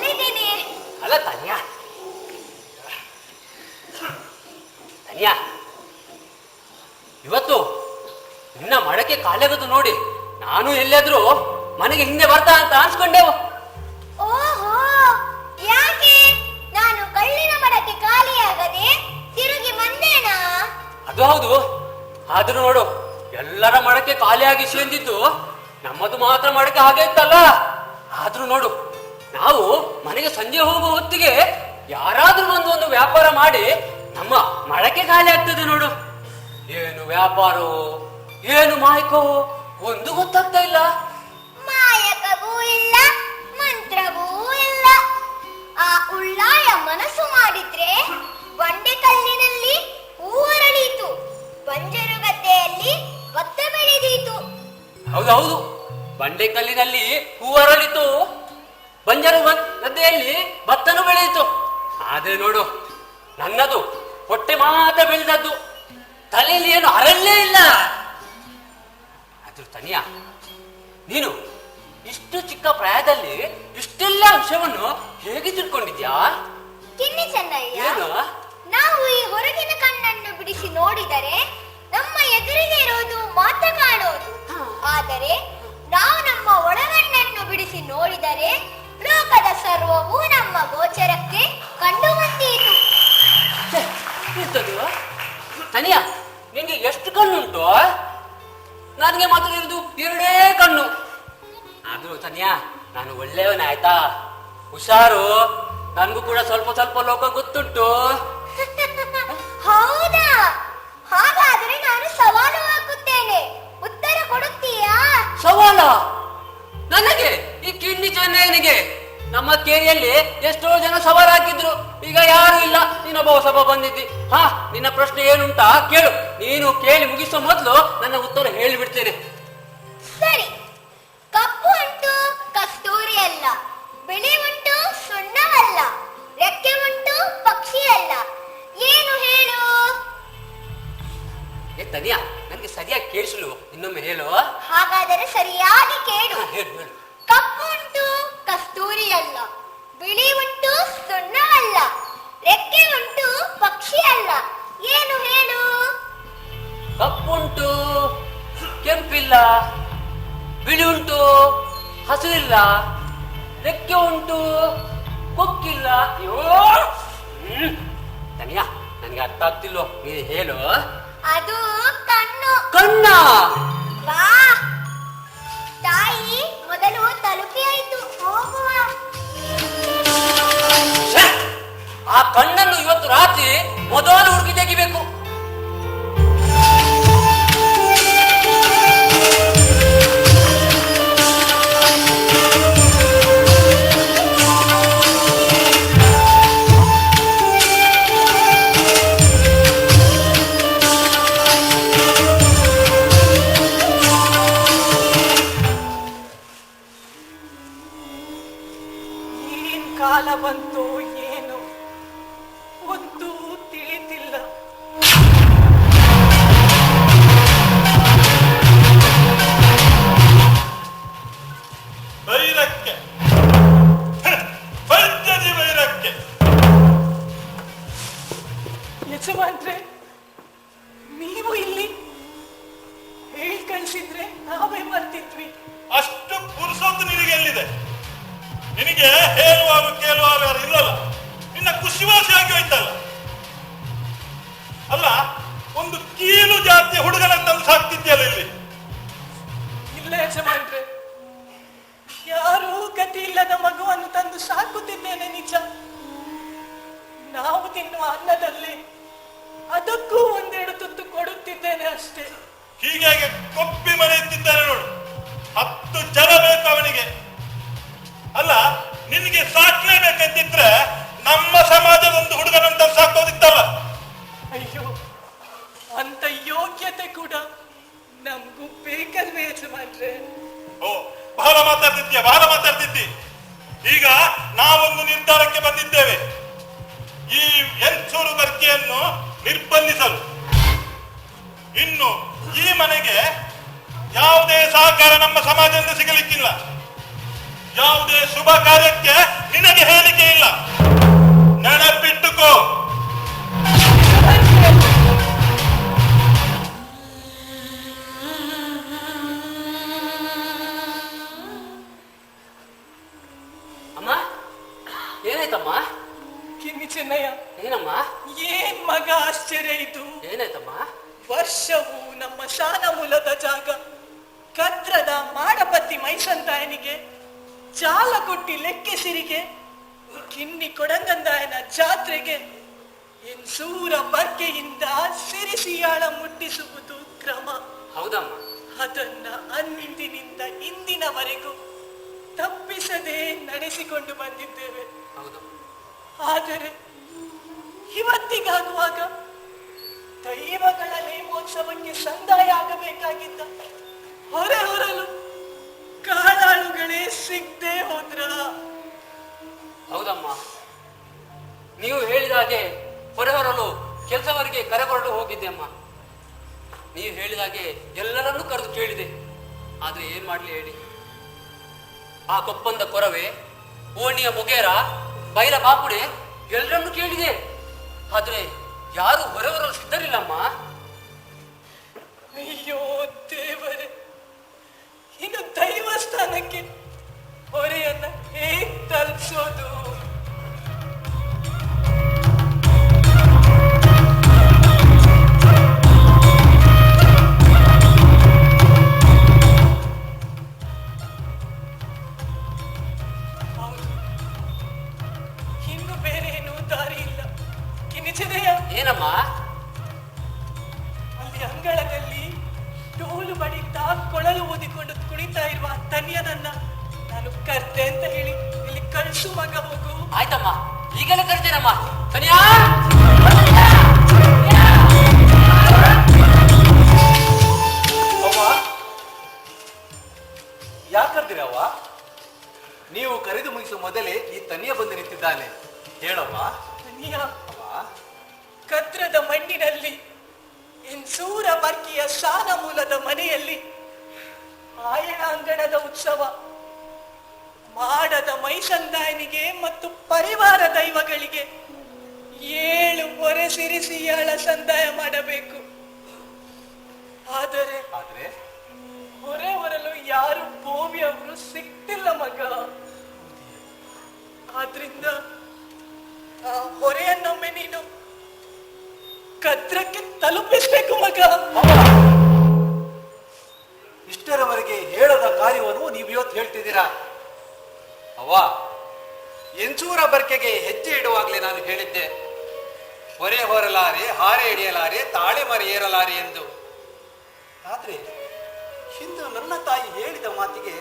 ಎಲ್ಲಿದ್ದೀನಿ? ಅಲ್ಲ ತನ್ಯಾ, ತನ್ಯಾ, ಇವತ್ತು ನಿನ್ನ ಮಡಕೆ ಖಾಲಿಯಾಗದು ನೋಡಿ ನಾನು ಎಲ್ಲಿಯಾದ್ರೂ ಮನೆಗೆ ಹಿಂದೆ ಬರ್ತಾ ಅಂತ ಅನ್ಸ್ಕೊಂಡೆವು. ಓಹೋ, ಯಾಕೆ? ನಾನು ಕಳ್ಳಿನ ಮಡಕೆ ಖಾಲಿಯಾಗದೆ ತಿರುಗಿ ಬಂದೇನಾ? ಅದು ಹೌದು. ಆದ್ರೂ ನೋಡು, ಎಲ್ಲರ ಮಡಕೆ ಖಾಲಿಯಾಗಿ ಸೇಂದಿದ್ದು ನಮ್ಮದು ಮಾತ್ರ ಮಡಕೆ ಹಾಗೆ ಇತ್ತಲ್ಲ. ಆದ್ರೂ ನೋಡು, ನಾವು ಮನೆಗೆ ಸಂಜೆ ಹೋಗುವ ಹೊತ್ತಿಗೆ ಯಾರಾದ್ರೂ ಒಂದು ವ್ಯಾಪಾರ ಮಾಡಿ ನಮ್ಮ ಮಡಕೆ ಖಾಲಿ ಆಗ್ತದೆ ನೋಡು. ಏನು ವ್ಯಾಪಾರವೋ ಏನು ಮಾಯಕವೋ ಒಂದು ಗೊತ್ತಾಗ್ತಾ ಇಲ್ಲ. ಮಾಯಕವೂ ಇಲ್ಲ, ಮಂತ್ರವೂ ಇಲ್ಲ. ಆ ಉಳ್ಳಾಯ ಮನಸ್ಸು ಮಾಡಿದ್ರೆ ಬಂಡೆ ಕಲ್ಲಿನಲ್ಲಿ ಹೂವರಳೀತು, ಬಂಜರು ಗದ್ದೆಯಲ್ಲಿ ಭತ್ತ ಬೆಳೆದೀತು. ಹೌದೌದು, ಬಂಡೆಕಲ್ಲಿನಲ್ಲಿ ಹೂವರಳಿತು, ಬಂಜರು ಗದ್ದೆಯಲ್ಲಿ ಭತ್ತನು ಬೆಳೆಯಿತು. ಆದ್ರೆ ನೋಡು, ನನ್ನದು ಹೊಟ್ಟೆ ಮಾತ್ರ ಬೆಳೆದದ್ದು, ತಲೆಯಲ್ಲಿ ಏನು ಅರಲ್ಲೇ ಇಲ್ಲ. ಆದ್ರೂ ತನಿಯಾ, ನೀನು ಇಷ್ಟು ಚಿಕ್ಕ ಪ್ರಾಯದಲ್ಲಿ ಇಷ್ಟೆಲ್ಲ ವಿಷಯವನ್ನು ಹೇಗೆ ತಿಳ್ಕೊಂಡಿದ್ಯಾ? ಕಿನ್ನಿ ಚೆನ್ನಯ್ಯ, ಏನು? ನಾವು ಈ ಹೊರಗಿನ ಕಣ್ಣನ್ನು ಬಿಡಿಸಿ ನೋಡಿದರೆ ನಮ್ಮ ಎದುರಿಗೆ ಇರೋದು ಮಾತ್ರ ಕಾಣುವುದು. ಆದರೆ ನಾವು ನಮ್ಮ ಒಳಗಣ್ಣನ್ನು ಬಿಡಿಸಿ ನೋಡಿದರೆ ಲೋಕದ ಸರ್ವವೂ ನಮ್ಮ ಗೋಚರಕ್ಕೆ ಕಂಡು ಬಂದೀತು. ತನಿಯಾ, ನಿಂಗೆ ಎಷ್ಟು ಕಣ್ಣುಂಟು? ನನಗೆ ಮಾತ್ರ ಇರುವುದು 2 ಕಣ್ಣು. ಆದ್ರೂ ತನಿಯಾ, ನಾನು ಒಳ್ಳೆಯವನೇ ಆಯ್ತಾ? ಹುಷಾರು, ನನ್ಗೂ ಕೂಡ ಸ್ವಲ್ಪ ಸ್ವಲ್ಪ ಲೋಕ ಗೊತ್ತುಂಟು. ಹೌದಾ? ಹಾಗಾದರೆ ನಾನು ಸವಾಲು ಹಾಕುತ್ತೇನೆ, ಉತ್ತರ ಕೊಡುತ್ತೀಯಾ? ಸವಾಲ ನನಗೆ? ಈ ಕಿನ್ನಿ ಚೆನ್ನಯ್ಯನಿಗೆ? ನಮ್ಮ ಕೇರಿಯಲ್ಲಿ ಎಷ್ಟೋ ಜನ ಸವಾಲು ಹಾಕಿದ್ರು, ಈಗ ಯಾರು ಇಲ್ಲ. ನೀನೊಬ್ಬ ಹೊಸಬ ಬಂದಿದ್ದಿ. ಹಾ, ನಿನ್ನ ಪ್ರಶ್ನೆ ಏನುಂಟಾ ಕೇಳು. ನೀನು ಕೇಳಿ ಮುಗಿಸೋ ಮೊದಲು ನನ್ನ ಉತ್ತರ ಹೇಳಿಬಿಡ್ತೇನೆ. ಸರಿ. ಕಪ್ಪು ಉಂಟು, ಕಸ್ತೂರಿ ಅಲ್ಲ. ಬಿಳಿ ಉಂಟು, ಸುಣ್ಣವಲ್ಲ. ರೆಕ್ಕೆ ಉಂಟು, ಪಕ್ಷಿ ಅಲ್ಲ. ಏನು ಹೇಳು? ತನಿಯಾ, ನನಗೆ ಸರಿಯಾಗಿ ಕೇಳಿಸಲು ಇನ್ನೊಮ್ಮೆ ಹೇಳು. ಹಾಗಾದರೆ ಸರಿಯಾಗಿ ಕೇಳು. ಹೇಳು ಹೇಳು. ಕಪ್ಪು ಉಂಟು, ಕಸ್ತೂರಿ ಅಲ್ಲ. ಬಿಳಿ ಉಂಟು, ಸುಣ್ಣವಲ್ಲ. ರೆಕ್ಕೆ ಉಂಟು, ಪಕ್ಷಿ ಅಲ್ಲ. ಏನು ಹೇಳು? ಕಪ್ಪುಂಟು, ಕೆಂಪಿಲ್ಲ. ಬಿಳಿ ಉಂಟು, ಹಸಿರಿಲ್ಲ. ರೆಕ್ಕೆ ಉಂಟು, ಕೊಕ್ಕಿಲ್ಲ. ಅಯ್ಯೋ, ನನಗೆ ಅರ್ಥ ಆಗ್ತಿಲ್ವೋ, ನೀನು ಹೇಳು. ಅದು ಕಣ್ಣು. ಕಣ್ಣ? ವಾ, ತಾಯಿ ಮೊದಲು ತಲುಪಿ ಆಯ್ತು, ಹೋಗುವ. ಛೆ! ಆ ಕಣ್ಣನ್ನು ಇವತ್ತು ರಾತ್ರಿ ಮೊದಲು ಹುಡುಕಿ ತೆಗಿಬೇಕು. ಕಾಲ ಬಂತು ಏನು ಒಂದು ತಿಳಿತಿಲ್ಲ. ವೈರಕ್ಕೆ ಪಂಚದಿ ವೈರಕ್ಕೆ. ಯಜಮಾನ್ರೆ, ನೀವು ಇಲ್ಲಿ ಹೇಳಿ ಕಳಿಸಿದ್ರೆ ನಾವೇ ಬರ್ತಿದ್ವಿ. ಅಷ್ಟು ಪುರುಸೊತ್ತು ನಿನಗೆ ಎಲ್ಲಿದೆ? ನಿನಗೆ ಹೇಳುವಾಗ ಕೇಳುವಾಗ ಯಾರು ಇಲ್ಲಲ್ಲ, ನಿನ್ನ ಖುಷಿವಾಸಿ ಆಗಿ ಹೋಯ್ತಲ್ಲ. ಅಲ್ಲ, ಒಂದು ಕೀಲು ಜಾತಿಯ ಹುಡುಗನಂತಂದು ಸಾಕ್ತಿದ್ಯಲ್ಲ ಇಲ್ಲಿ. ಇಲ್ಲ ಯಜಮಾನ್ರೆ, ಯಾರೂ ಗತಿ ಇಲ್ಲದ ಮಗುವನ್ನು ತಂದು ಸಾಕುತ್ತಿದ್ದೇನೆ ನಿಜ. ನಾವು ತಿನ್ನುವ ಅನ್ನದಲ್ಲಿ ಅದಕ್ಕೂ ಒಂದೆರಡು ತುತ್ತು ಕೊಡುತ್ತಿದ್ದೇನೆ ಅಷ್ಟೇ. ಹೀಗೆ ಕೊಪ್ಪಿ ಮರೆಯುತ್ತಿದ್ದಾರೆ ನೋಡು. 10 ಜನ ಬೇಕು ಅವನಿಗೆ. ಅಲ್ಲ, ನಿನಗೆ ಸಾಕ್ಲೇಬೇಕಂತಿದ್ರೆ ನಮ್ಮ ಸಮಾಜದ ಒಂದು ಹುಡುಗನಂತ ಸಾಕೋದಿತ್ತಲ್ಲ. ಅಯ್ಯೋ, ಅಂತ ಯೋಗ್ಯತೆ ಕೂಡ ನಮಗೂ ಬೇಕಲ್ವೇ ಯಜಮಾನ್ರೆ? ಓ, ಬಹಳ ಮಾತಾಡ್ತಿದ್ದಿ. ಈಗ ನಾವೊಂದು ನಿರ್ಧಾರಕ್ಕೆ ಬಂದಿದ್ದೇವೆ. ಈ ಎಂಚೂರು ಬರ್ಕೆಯನ್ನು ನಿರ್ಬಂಧಿಸಲು. ಇನ್ನು ಈ ಮನೆಗೆ ಯಾವುದೇ ಸಹಕಾರ ನಮ್ಮ ಸಮಾಜದಿಂದ ಸಿಗಲಿಕ್ಕಿಲ್ಲ. ಯಾವುದೇ ಶುಭ ಕಾರ್ಯಕ್ಕೆ ನಿನಗೆ ಹೇಳಿಕೆ ಇಲ್ಲ, ನೆನಪಿಟ್ಟುಕೋ. ಅಮ್ಮ, ಏನಾಯ್ತಮ್ಮ? ಕಿನ್ನಿ ಚೆನ್ನಯ್ಯ, ಏನಮ್ಮ? ಏನ್ ಮಗ ಆಶ್ಚರ್ಯ ಇದು. ಏನಾಯ್ತಮ್ಮ? ವರ್ಷವೂ ನಮ್ಮ ಶಾನ ಮೂಲದ ಜಾಗ ಕತ್ರದ ಮಾಡಪತಿ ಮೈಸಂತಾಯನಿಗೆ ಚಾಲಕೊಟ್ಟಿ ಲೆಕ್ಕೆಸಿರಿಗೆ ಕಿನ್ನಿ ಕೊಡಂಗಂದಾಯನ ಜಾತ್ರೆಗೆ ಇನ್ಸೂರ ಬರ್ಕೆಯಿಂದ ಸಿರಿಸಿಯಾಳ ಮುಟ್ಟಿಸುವುದು ಕ್ರಮ. ಹೌದಮ್ಮ. ಅದನ್ನ ಅಂದಿನಿಂದ ಇಂದಿನವರೆಗೂ ತಪ್ಪಿಸದೆ ನಡೆಸಿಕೊಂಡು ಬಂದಿದ್ದೇವೆ. ಹೌದಮ್ಮ. ಆದರೆ ಇವತ್ತಿಗಾಗುವಾಗ ದೈವಗಳ ನೇಮೋತ್ಸವಕ್ಕೆ ಸಂದಾಯ ಆಗಬೇಕಾಗಿದ್ದ ಹೊರಲು ಕಾಳಾಳುಗಳೇ ಸಿಗದೆ ಹೋದ್ರ. ಹೌದಮ್ಮ, ನೀವು ಹೇಳಿದ ಹಾಗೆ ಹೊರಹೊರಲು ಕೆಲಸವರಿಗೆ ಕರೆಗೊರಡು ಹೋಗಿದ್ದೆ ಅಮ್ಮ. ನೀವು ಹೇಳಿದ ಹಾಗೆ ಎಲ್ಲರನ್ನೂ ಕರೆದು ಕೇಳಿದೆ. ಆದ್ರೆ ಏನ್ ಮಾಡ್ಲಿ ಹೇಳಿ? ಆ ಕೊಪ್ಪಂದ ಕೊರವೆ, ಓಣಿಯ ಮುಗೇರ, ಬೈಲ ಬಾಪುಡೆ ಎಲ್ಲರನ್ನೂ ಕೇಳಿದೆ. ಆದ್ರೆ ಯಾರು ಹೊರಹೊರಲು ಸಿದ್ಧರಿಲ್ಲಮ್ಮ. ಅಯ್ಯೋ ದೇವರೇ, ಇನ್ನು ದೈವಸ್ಥಾನಕ್ಕೆ ಹೊರೆಯನ್ನ ಹೇಗ್ ತಲುಪಿಸೋದು? ಇನ್ನು ಬೇರೆ ಏನೂ ದಾರಿ ಇಲ್ಲ. ಕಿನಿಚಿದೆಯಾ? ಏನಮ್ಮ? ಅಲ್ಲಿ ಅಂಗಳದಲ್ಲಿ ಡೋಲು ಬಡಿತಾ ಕೊಳಲು ಊದಿಕೊಂಡು ಕುಣಿತಾ ಇರುವ ತನ್ಯನನ್ನ ನಾನು ಕರ್ತೆ ಅಂತ ಹೇಳಿ ಇಲ್ಲಿ ಕಳ್ಸು ಮಗ, ಹೋಗು. ಆಯ್ತಮ್ಮ, ಈಗಲೇ ಕರಿತೇನಮ್ಮ. ಕನ್ಯಾ, ಅವ್ವ, ಯಾಕಂತೀರ ಅವ್ವ? ನೀವು ಕರೆದು ಮುಗಿಸುವ ಮೊದಲೇ ಈ ತನಿಯ ಬಂದು ನಿಂತಿದ್ದಾನೆ. ಹೇಳವ್ವ. ತನ್ಯ, ಅವ್ವ, ಕತ್ರದ ಮಣ್ಣಿನಲ್ಲಿ ಇನ್ಸೂರ ವರ್ಗೀಯ ಶಾನ ಮೂಲದ ಮನೆಯಲ್ಲಿ ಆಯಣ ಅಂಗಣದ ಉತ್ಸವ. ಮಾಡದ ಮೈಸಂದಾಯನಿಗೆ ಮತ್ತು ಪರಿವಾರ ದೈವಗಳಿಗೆ 7 ಹೊರೆ ಸಿರಿಸಿಯಾಳ ಸಂದಾಯ ಮಾಡಬೇಕು. ಆದರೆ ಹೊರೆ ಹೊರಲು ಯಾರು ಬೋವಿ ಅವರು ಸಿಕ್ತಿಲ್ಲ ಮಗ. ಆದ್ರಿಂದ ಆ ಹೊರೆಯನ್ನೊಮ್ಮೆ ನೀನು ಕದ್ರಕ್ಕೆ ತಲುಪಿಸ್ಬೇಕು ಮಗ. ಇಷ್ಟರವರೆಗೆ ಹೇಳದ ಕಾರ್ಯವನ್ನು ನೀವು ಇವತ್ತು ಹೇಳ್ತಿದ್ದೀರಾ? ಅವ್ವ, ಎಂಚೂರ ಬರ್ಕೆಗೆ ಹೆಜ್ಜೆ ಇಡುವಾಗಲೇ ನಾನು ಹೇಳಿದ್ದೆ, ಹೊರೆ ಹೊರಲಾರೆ, ಹಾರೆ ಹಿಡಿಯಲಾರೆ, ತಾಳೆ ಮರ ಏರಲಾರೆ ಎಂದು. ಆದ್ರೆ ಹಿಂದೆ ನನ್ನ ತಾಯಿ ಹೇಳಿದ ಮಾತಿಗೆ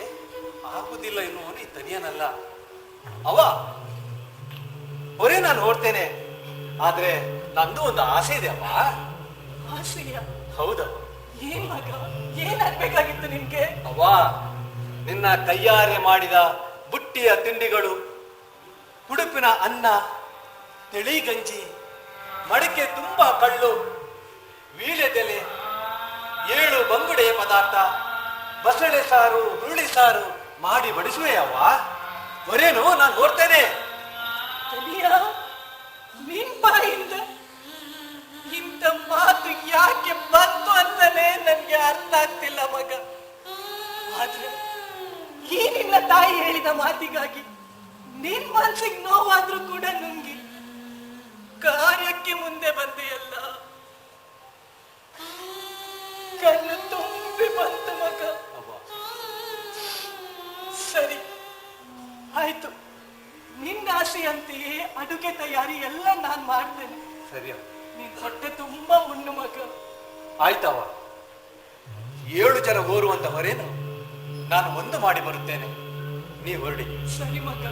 ಆಗುವುದಿಲ್ಲ ಎನ್ನುವನು ಈ ತನಿಯನಲ್ಲ. ಅವ್ವ, ಹೊರೆ ನಾನು ಹೊಡ್ತೇನೆ, ಆದ್ರೆ ನಂದು ಒಂದು ಆಸೆ ಇದೆ ಅವ್ವ. ಆಸೆಯ? ಹೌದವ್ವ. ಏನ್ ಮಗ, ಏನಾಗ್ಬೇಕಾಗಿತ್ತು ನಿಮ್ಗೆ? ಅವ್ವ, ನಿನ್ನ ಕೈಯಾರೆ ಮಾಡಿದ ಬುಟ್ಟಿಯ ತಿಂಡಿಗಳು, ಉಡುಪಿನ ಅನ್ನ, ತಿಳಿ ಗಂಜಿ, ಮಡಿಕೆ ತುಂಬಾ ಕಳ್ಳು, ವೀಳ್ಯದೆಲೆ, 7 ಬಂಗುಡೆಯ ಪದಾರ್ಥ, ಬಸಳೆ ಸಾರು, ಹುರುಳಿ ಸಾರು ಮಾಡಿ ಬಡಿಸುವೆ ಅವ್ವ. ಬರೇನು ನಾನು ನೋಡ್ತೇನೆ. ನಿನ್ ಬಾಯಿಂದ ಇಂಥ ಮಾತು ಯಾಕೆ ಬಂತು ಅಂತಾನೆ ನನ್ಗೆ ಅರ್ಥ ಆಗ್ತಿಲ್ಲ ಮಗ. ಆದ್ರೆ ಈ ನಿನ್ನ ತಾಯಿ ಹೇಳಿದ ಮಾತಿಗಾಗಿ ನಿನ್ ಮನ್ಸಿಗೆ ನೋವಾದ್ರೂ ಕೂಡ ನುಂಗಿ ಕಾರ್ಯಕ್ಕೆ ಮುಂದೆ ಬಂದೆಯಲ್ಲ, ಕಣ್ಣು ತುಂಬಿ ಬಂತು ಮಗ. ಸರಿ ಆಯ್ತು, ನಿನ್ನ ಆಸೆಯಂತೆಯೇ ಅಡುಗೆ ತಯಾರಿ ಎಲ್ಲ ನಾನ್ ಮಾಡ್ತೇನೆ. ಸರಿ, ನಿನ್ ಹೊಟ್ಟೆ ತುಂಬಾ ಉಣ್ಣು ಮಗ. ಆಯ್ತವ. 7 ಜನ ಓರುವಂತ ಹೊರೇನು ನಾನು ಒಂದು ಮಾಡಿ ಬರುತ್ತೇನೆ, ನೀವು ಹೊರಡಿ. ಸರಿ ಮಗ.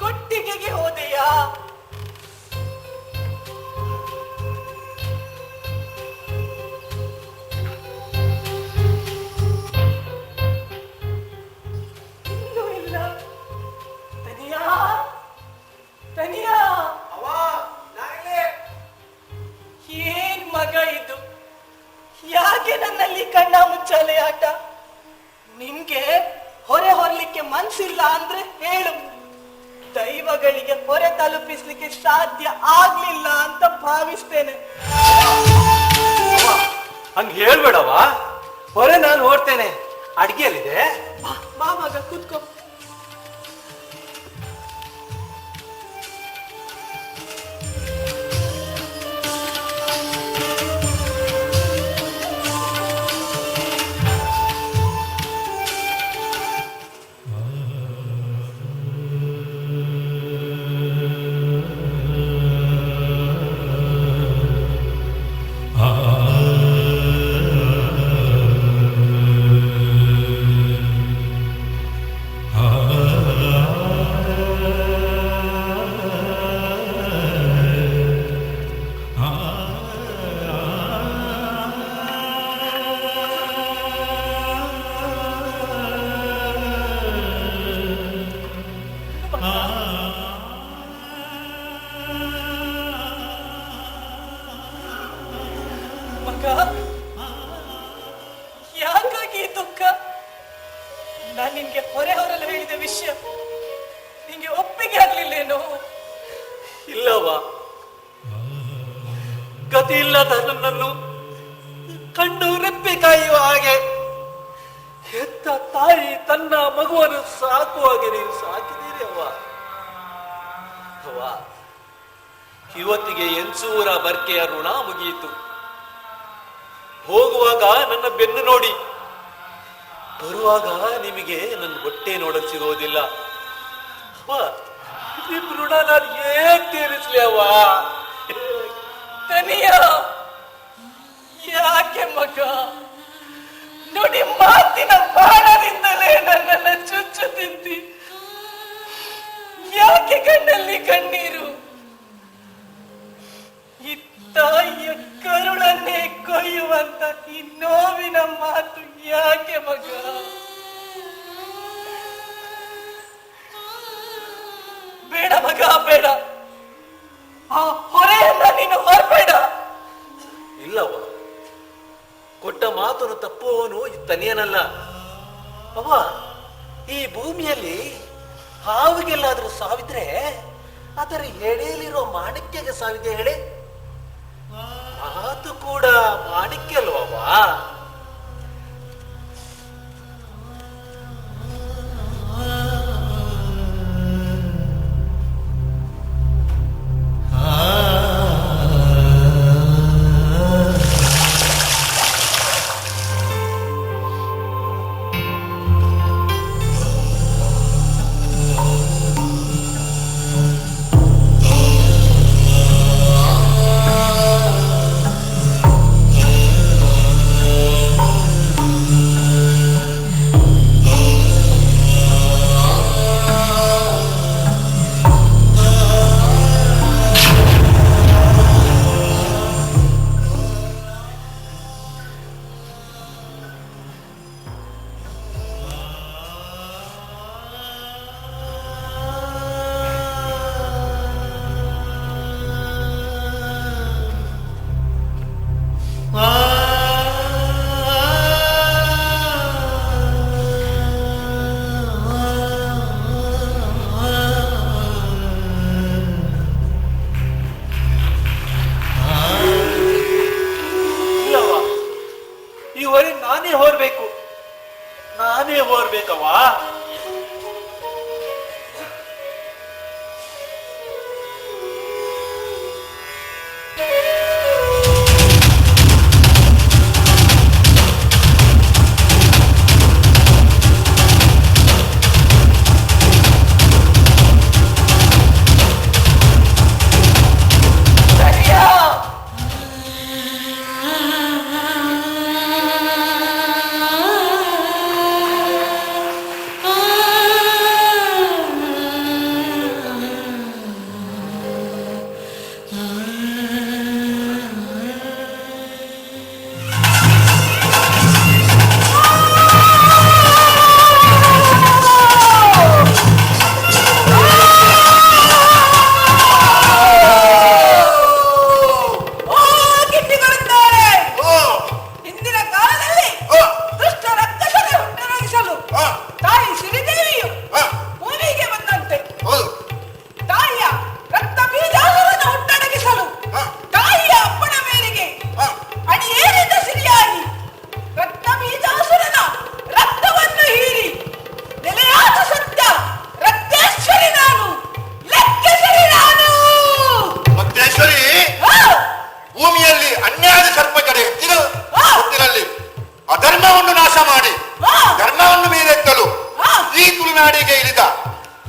ಕೊಟ್ಟಿಗೆಗೆ ಹೋದೆಯಾ? ಇನ್ನೂ ಇಲ್ಲ. ತನಿಯಾ, ತನಿಯಾ, ಏನ್ ಮಗ ಇದು? ಯಾಕೆ ನನ್ನಲ್ಲಿ ಕಣ್ಣ ಮುಚ್ಚಾಲೆ ಆಟ? ನಿಮ್ಗೆ ಹೊರೆ ಹೊರಲಿಕ್ಕೆ ಮನ್ಸಿಲ್ಲ ಅಂದ್ರೆ ಹೇಳು, ದೈವಗಳಿಗೆ ಹೊರೆ ತಲುಪಿಸ್ಲಿಕ್ಕೆ ಸಾಧ್ಯ ಆಗ್ಲಿಲ್ಲ ಅಂತ ಭಾವಿಸ್ತೇನೆ. ಹಂಗ ಹೇಳ್ಬೇಡವ, ಹೊರೆ ನಾನು ಓಡ್ತೇನೆ. ಅಡ್ಗೆಯಲ್ಲಿದೆ, ಬಾ ಮಗ ಕೂತ್ಕೋ. ಯಾಕಾಗಿ ದುಃಖ? ನಾನು ನಿನ್ಗೆ ಹೊರೆ ಹೊರಲು ಹೇಳಿದ ವಿಷಯ ನಿಂಗೆ ಒಪ್ಪಿಗೆ ಆಗ್ಲಿಲ್ಲೇನೋ? ಇಲ್ಲವ, ಗತಿ ಇಲ್ಲದ ನನ್ನನ್ನು ಕಣ್ಣು ರೆಪ್ಪೆ ಕಾಯುವ ಹಾಗೆ ಹೆತ್ತ ತಾಯಿ ತನ್ನ ಮಗುವನ್ನು ಸಾಕುವ ಹಾಗೆ ನೀವು ಸಾಕಿದ್ದೀರಿ ಅವ್ವ. ಇವತ್ತಿಗೆ ಎನ್ಸೂರ ಬರ್ಕೆಯ ಋಣ ಮುಗಿಯಿತು. ಹೋಗುವಾಗ ನನ್ನ ಬೆನ್ನು ನೋಡಿ, ಬರುವಾಗ ನಿಮಗೆ ನನ್ನ ಹೊಟ್ಟೆ ನೋಡಕ್ ಸಿಗೋದಿಲ್ಲ. ನಿಮ್ ಋಣ ನಾನು ಏನ್ ತೀರಿಸ್ಲಿ ಅವ್ವ? ತನಿಯ ಯಾಕೆ ಮಗ ನೋಡಿ ಮಾತಿನ ಬಾಣದಿಂದಲೇ ನನ್ನನ್ನ ಚುಚ್ಚುತ್ತಿದ್ದಿ. ಯಾಕೆ ಕಣ್ಣಲ್ಲಿ ಕಣ್ಣೀರು? ಈ ತಾಯಿಯ ಕರುಳನ್ನೇ ಕೊಯ್ಯುವಂತ ಈ ನೋವಿನ ಮಾತು ಯಾಕೆ ಮಗ? ಬೇಡ ಮಗ ಬೇಡ, ಆ ಹೊರೆಯನ್ನ ನೀನು ಹೊರಬೇಡ. ಇಲ್ಲವ್ವ, ಕೊಟ್ಟ ಮಾತನ್ನು ತಪ್ಪುವವನು ತನಿಯನಲ್ಲ. ಅವ್ವ, ಈ ಭೂಮಿಯಲ್ಲಿ ಹಾವಿಗೆಲ್ಲಾದ್ರೂ ಸಾವಿದ್ರೆ ಅದರ ಎಡೆಯಲ್ಲಿರೋ ಮಾಣಿಕ್ಯಗೆ ಸಾವಿದೆ ಹೇಳಿ. ಮಾತು ಕೂಡ ಮಾಣಿಕ್ಯ ಅಲ್ವವ್ವ? ನಾನೇ ಹೋರ್ಬೇಕವ್ವ.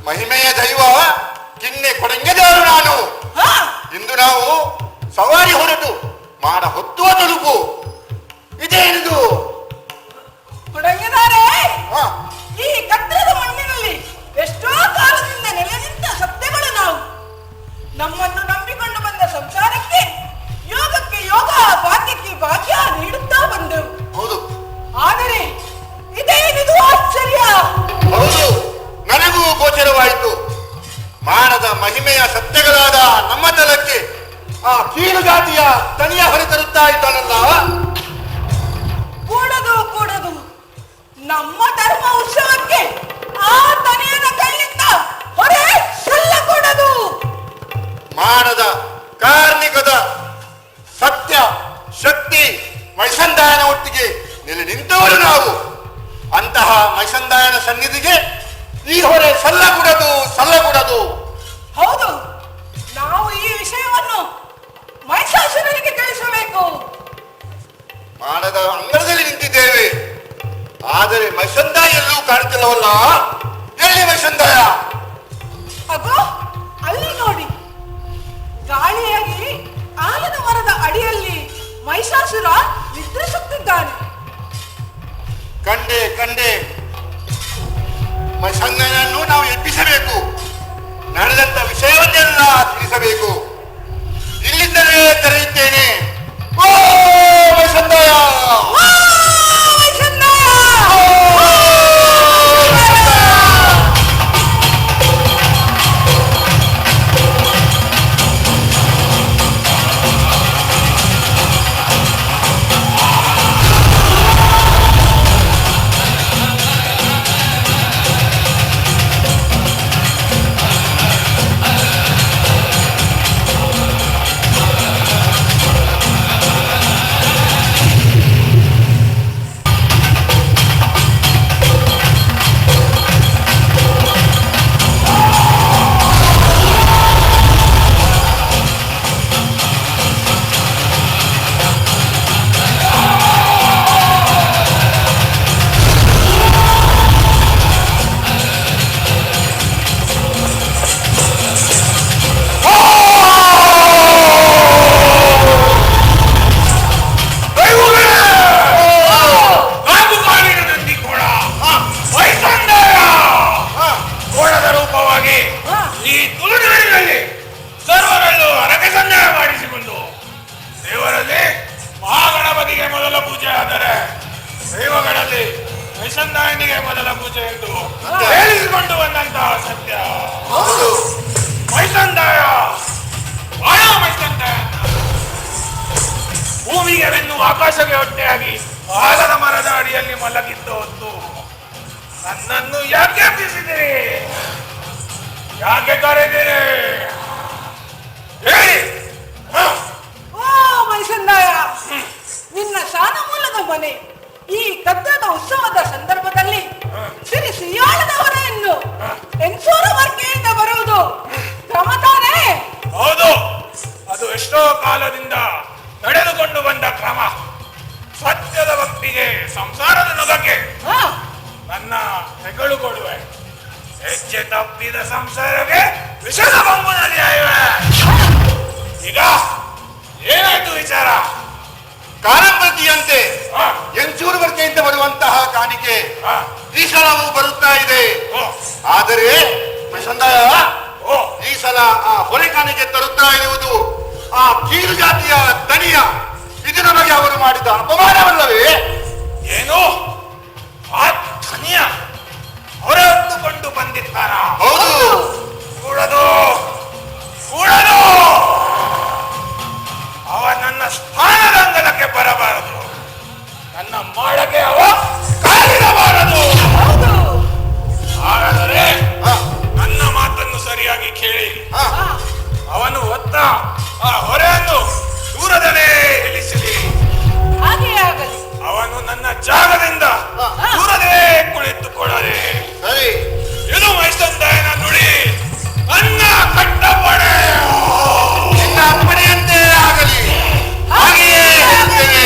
ಮಹಿಮೆಯ ದೈವ ಕಿನ್ನೆ ಕೊಡಂಗೆದವರು ನಾನು. ಇಂದು ನಾವು ಸವಾರಿ ಹೊರಟು ಮಾಡ ಹೊತ್ತುವ ತಲುಪು. ಇದೇನಿದು ಕೊಡಂಗೆದಾರೆ? ಈ ಕತ್ತಲದ ಮಣ್ಣಿನಲ್ಲಿ ಎಷ್ಟೋ ಕಾಲದಿಂದ ನೆಲೆ ನಿಂತ ಸತ್ಯಗಳು ನಾವು. ನಮ್ಮನ್ನು ನಂಬಿಕೊಂಡು ಬಂದ ಸಂಸಾರಕ್ಕೆ ಯೋಗಕ್ಕೆ ಯೋಗ, ಭಾಗ್ಯಕ್ಕೆ ಭಾಗ್ಯ ನೀಡುತ್ತಾ ಬಂದೆವು. ಹೌದು. ಆದರೆ ಇದೇನಿದು ಆಶ್ಚರ್ಯ? ಹೌದು, ನನಗೂ ಗೋಚರವಾಯಿತು. ಮಾನದ ಮಹಿಮೆಯ ಸತ್ಯಗಳಾದ ನಮ್ಮ ತಲಕ್ಕೆ ಆ ಕೀಳುಗಾತಿಯ ತನಿಯ ಹೊರತರುತ್ತಾ ಇದ್ದಾನಲ್ಲ. ಕೂಡದು ನಮ್ಮ ಧರ್ಮ ಉತ್ಸವಕ್ಕೆ ಆ ತನಿಯನ ಕೈಯಿಂದ ಹೊರೆ ಸಲ್ಲಕೂಡದು. ಮಾನದ ಕಾರ್ಮಿಕದ ಸತ್ಯ ಶಕ್ತಿ ಮೈಸಂದಾಯನ ಒಟ್ಟಿಗೆ ನೆಲೆ ನಿಂತವರು ನಾವು. ಅಂತಹ ಮೈಸಂದಾಯನ ಸನ್ನಿಧಿಗೆ ಈ ಹೊರೆ ಸಲ್ಲಕೂಡದು. ಹೌದು, ನಾವು ಈ ವಿಷಯವನ್ನು ಮಾಡದ ಅಂಗಳದಲ್ಲಿ ನಿಂತಿದ್ದೇವೆ. ಆದರೆ ಮೈಸಂದಾಯ ಎಲ್ಲೂ ಕಾಣುತ್ತಿಲ್ಲವಲ್ಲ. ಎಲ್ಲಿ ಮೈಸಂದಾಯ? ಅಗೋ ಅಲ್ಲಿ ನೋಡಿ, ಗಾಳಿಯಾಗಿ ಆಲದ ಮರದ ಅಡಿಯಲ್ಲಿ ಮಹಿಷಾಸುರ ನಿದ್ರಿಸುತ್ತಿದ್ದಾನೆ. ಕಂಡೆ ಕಂಡೆ. ಮೈಸಂದಾಯನನ್ನು ನಾವು ಎಬ್ಬಿಸಬೇಕು. ನಡೆದಂತ ವಿಷಯವನ್ನೆಲ್ಲ ತಿಳಿಸಬೇಕು. ಇಲ್ಲಿಂದಲೇ ತೆರೆಯುತ್ತೇನೆ. ಓ ಮೈಸಂದಾಯ! ಮೈಸಂದಾಯನಿಗೆ ಮೊದಲ ಪೂಜೆ ಎಂದು ಹೇಳಿಸಿಕೊಂಡು ಬಂದಂತಹ ಸತ್ಯ. ಮೈಸಂದಾಯ ಮೈಸಂದಾಯ ಭೂಮಿಗೆ ಬೆನ್ನು ಆಕಾಶಕ್ಕೆ ಹೊಟ್ಟೆಯಾಗಿ ಆಲದ ಮರದ ಅಡಿಯಲ್ಲಿ ಮಲಗಿದ್ದ ಹೊತ್ತು ನನ್ನನ್ನು ಯಾಕೆ ಎಬ್ಬಿಸಿದಿರಿ? ಯಾಕೆ ಕರೆದಿರಿ? ಹೇಳಿ. ಓ ಮೈಸಂದಾಯ, ನಿನ್ನ ಶಾನಮೂಲದ ಮನೆ ಈ ಕದ್ದದ ಉತ್ಸವದ ಸಂದರ್ಭದಲ್ಲಿ ಶ್ರೀ ಸಿಯಾಳದ ಹೊರೆಯನ್ನು ಎನ್ಸೂರು ವರ್ಕೆಯಿಂದ ಬರುವುದು ಕ್ರಮ ತಾನೇ? ಹೌದು, ಅದು ಎಷ್ಟೋ ಕಾಲದಿಂದ ನಡೆದುಕೊಂಡು ಬಂದ ಕ್ರಮ. ಸತ್ಯದ ಭಕ್ತಿಗೆ, ಸಂಸಾರದ ನೊಗಕ್ಕೆ ನನ್ನ ಹೆಗಲು ಕೊಡುವೆ. ಹೆಜ್ಜೆ ತಪ್ಪಿದ ಸಂಸಾರಕ್ಕೆ ವಿಷದ ಬಂಬುನಲ್ಲಿ ಆಯುವೆ. ಈಗ ಏನಾಯ್ತು ವಿಚಾರ? ಕಾಲಂಬದಿಯಂತೆ ಎಂಚೂರು ವರ್ಗದಿಂದ ಬರುವಂತಹ ಕಾಣಿಕೆ ಈ ಸಲವೂ ಬರುತ್ತಾ ಇದೆ. ಆದರೆ ಮೈಸಂದಾಯ, ಈ ಸಲ ಆ ಹೊರೆ ಕಾಣಿಕೆ ತರುತ್ತಾ ಇರುವುದು ಆ ಕೀಳು ಜಾತಿಯ ದಣಿಯ. ಇದು ನಮಗೆ ಅವರು ಮಾಡಿದ ಅಪಮಾನವಲ್ಲವೇ? ಏನು ಆ ಧನಿಯ ಹೊರೆ ಹೊತ್ತುಕೊಂಡು ಬಂದಿದ್ದಾರ? ಹೌದು. ಕೂಡದು ಕೂಡದು ಅವ ನನ್ನ ಸ್ಥಾನದ ಅಂಗಲಕ್ಕೆ ಬರಬಾರದು. ನನ್ನ ಮಾಡಕ್ಕೆ ಅವ ಕಾಲಿಡಬಾರದು. ಹಾಗಾದರೆ ನನ್ನ ಮಾತನ್ನು ಸರಿಯಾಗಿ ಕೇಳಿ. ಅವನು ಹೊತ್ತ ಆ ಹೊರೆಯನ್ನು ದೂರದಲ್ಲೇ ಇಳಿಸಲಿ. ಹಾಗೆ ಆಗಲಿ. ಅವನು ನನ್ನ ಜಾಗದಿಂದ ದೂರದೇ ಕುಳಿತುಕೊಳ್ಳಲಿ. ಸರಿ. ಇದು ಮೈಸಂದಾಯನ ನುಡಿ. ನನ್ನ ಕಟ್ಟಪಡೆ ನಿನ್ನ ಅಪ್ಪಣೆಯಂತೆ ಆಗಲಿ. ಹಾಗೆಯೇ ಇರುತ್ತೇನೆ.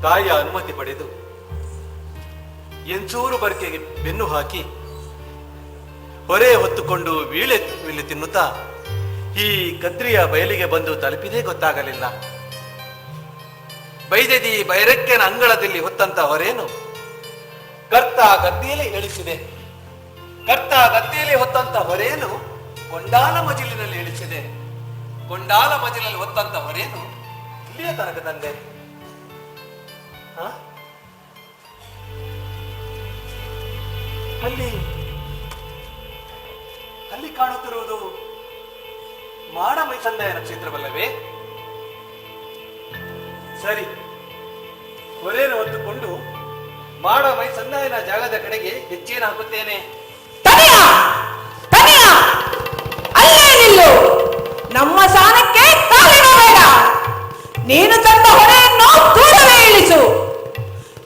ತಾಯಿಯ ಅನುಮತಿ ಪಡೆದು ಎಂಚೂರು ಬರ್ಕೆಗೆ ಬೆನ್ನು ಹಾಕಿ ಹೊರೆ ಹೊತ್ತುಕೊಂಡು ವೀಳೆ ತಿನ್ನುತ್ತಾ ಈ ಕದ್ರಿಯ ಬಯಲಿಗೆ ಬಂದು ತಲುಪಿದೇ ಗೊತ್ತಾಗಲಿಲ್ಲ. ಬೈದೆದಿ ಬೈರಕ್ಕನ ಅಂಗಳದಲ್ಲಿ ಹೊತ್ತಂತ ಹೊರೇನು ಕರ್ತ ಗದ್ದೆಯಲ್ಲಿ ಇಳಿಸಿದೆ. ಕರ್ತ ಗದ್ದೆಯಲ್ಲಿ ಹೊತ್ತಂತ ಹೊರೇನು ಕೊಂಡಾಲ ಮಜಿಲಿನಲ್ಲಿ ಇಳಿಸಿದೆ. ಕೊಂಡಾಲ ಮಜಿಲಲ್ಲಿ ಹೊತ್ತಂತ ಹೊರೇನು ಇಲ್ಲಿಯ ತನಕ ತಂದೆ. ಅಲ್ಲಿ ಅಲ್ಲಿ ಕಾಣುತ್ತಿರುವುದು ಮಾಡ ಮೈಸಂದಾಯ ನಕ್ಷತ್ರವಲ್ಲವೇ? ಸರಿ, ಹೊರೇನು ಹೊತ್ತುಕೊಂಡು ಮಾಡ ಮೈಸಂದಾಯನ ಜಾಗದ ಕಡೆಗೆ ಹೆಜ್ಜೆಯನ್ನು ಹಾಕುತ್ತೇನೆ. ಅಲ್ಲೇ ನಿಲ್ಲು. ನಮ್ಮ ಸ್ಥಾನಕ್ಕೆ ಕಾಲಿಡಬೇಡ. ನೀನು ತಂದ ಹೊರೆಯನ್ನು ದೂರವೇ ಇಳಿಸು.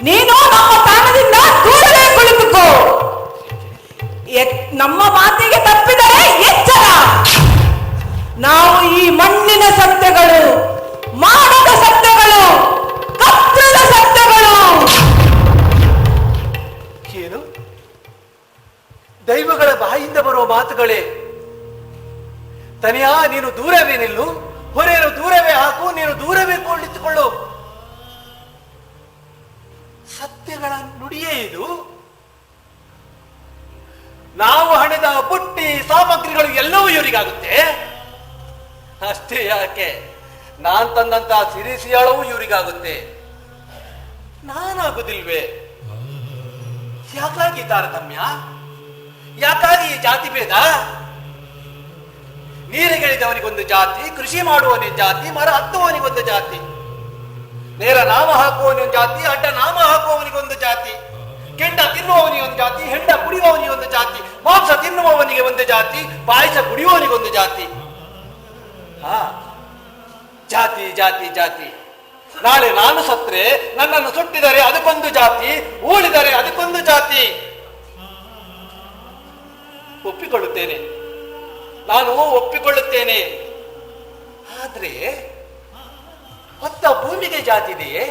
ನೀನು ನಮ್ಮ ಸ್ಥಾನದಿಂದ ದೂರವೇ ಕುಳಿತುಕೋ. ನಮ್ಮ ಮಾತಿಗೆ ತಪ್ಪಿದರೆ ಎಚ್ಚರ. ನಾವು ಈ ಮಣ್ಣಿನ ಸತ್ಯಗಳು, ಮಾಡದ ಸತ್ಯಗಳು, ಕತ್ತದ ಸತ್ಯಗಳು. ಏನು ದೈವಗಳ ಬಾಯಿಂದ ಬರುವ ಮಾತುಗಳೇ? ತನಿಯಾ, ನೀನು ದೂರವೇ ನಿಲ್ಲು, ಹೊರೆಯನ್ನು ದೂರವೇ ಹಾಕು, ನೀನು ದೂರವೇ ಕುಳಿತುಕೊಳ್ಳು. ಸತ್ಯಗಳ ನುಡಿಯೇ ಇದು. ನಾವು ಹಣೆದ ಬುಟ್ಟಿ ಸಾಮಗ್ರಿಗಳು ಎಲ್ಲವೂ ಇವರಿಗಾಗುತ್ತೆ. ಅಷ್ಟೇ ಯಾಕೆ, ನಾನ್ ತಂದಂತ ಸಿರಿಸಿಯಾಳವೂ ಇವರಿಗಾಗುತ್ತೆ. ನಾನಾಗುದಿಲ್ವೇ? ಯಾಕಾಗಿ ತಾರತಮ್ಯ? ಯಾಕಾಗಿ ಈ ಜಾತಿ ಭೇದ? ನೀರಿಗಿಳಿದವನಿಗೊಂದು ಜಾತಿ, ಕೃಷಿ ಮಾಡುವವನಿಗೆ ಜಾತಿ, ಮರ ಹತ್ತುವವನಿಗೊಂದು ಜಾತಿ, ನೇರ ನಾಮ ಹಾಕುವವನಿಗೊಂದು ಜಾತಿ, ಅಡ್ಡ ನಾಮ ಹಾಕುವವನಿಗೊಂದು ಜಾತಿ, ಕೆಂಡ ತಿನ್ನುವವನಿಗೆ ಒಂದು ಜಾತಿ, ಹೆಂಡ ಕುಡಿಯುವವನಿಗೆ ಒಂದು ಜಾತಿ, ಮಾಂಸ ತಿನ್ನುವವನಿಗೆ ಒಂದು ಜಾತಿ, ಪಾಯಸ ಕುಡಿಯುವವನಿಗೊಂದು ಜಾತಿ. ಜಾತಿ ಜಾತಿ ಜಾತಿ. ನಾಳೆ ನಾನು ಸತ್ರೆ ನನ್ನನ್ನು ಸುಟ್ಟಿದರೆ ಅದಕ್ಕೊಂದು ಜಾತಿ, ಉಳಿದರೆ ಅದಕ್ಕೊಂದು ಜಾತಿ. ಒಪ್ಪಿಕೊಳ್ಳುತ್ತೇನೆ, ನಾನು ಒಪ್ಪಿಕೊಳ್ಳುತ್ತೇನೆ. ಆದ್ರೆ ಹೊತ್ತ ಭೂಮಿಗೆ ಜಾತಿ ಇದೆಯೇ?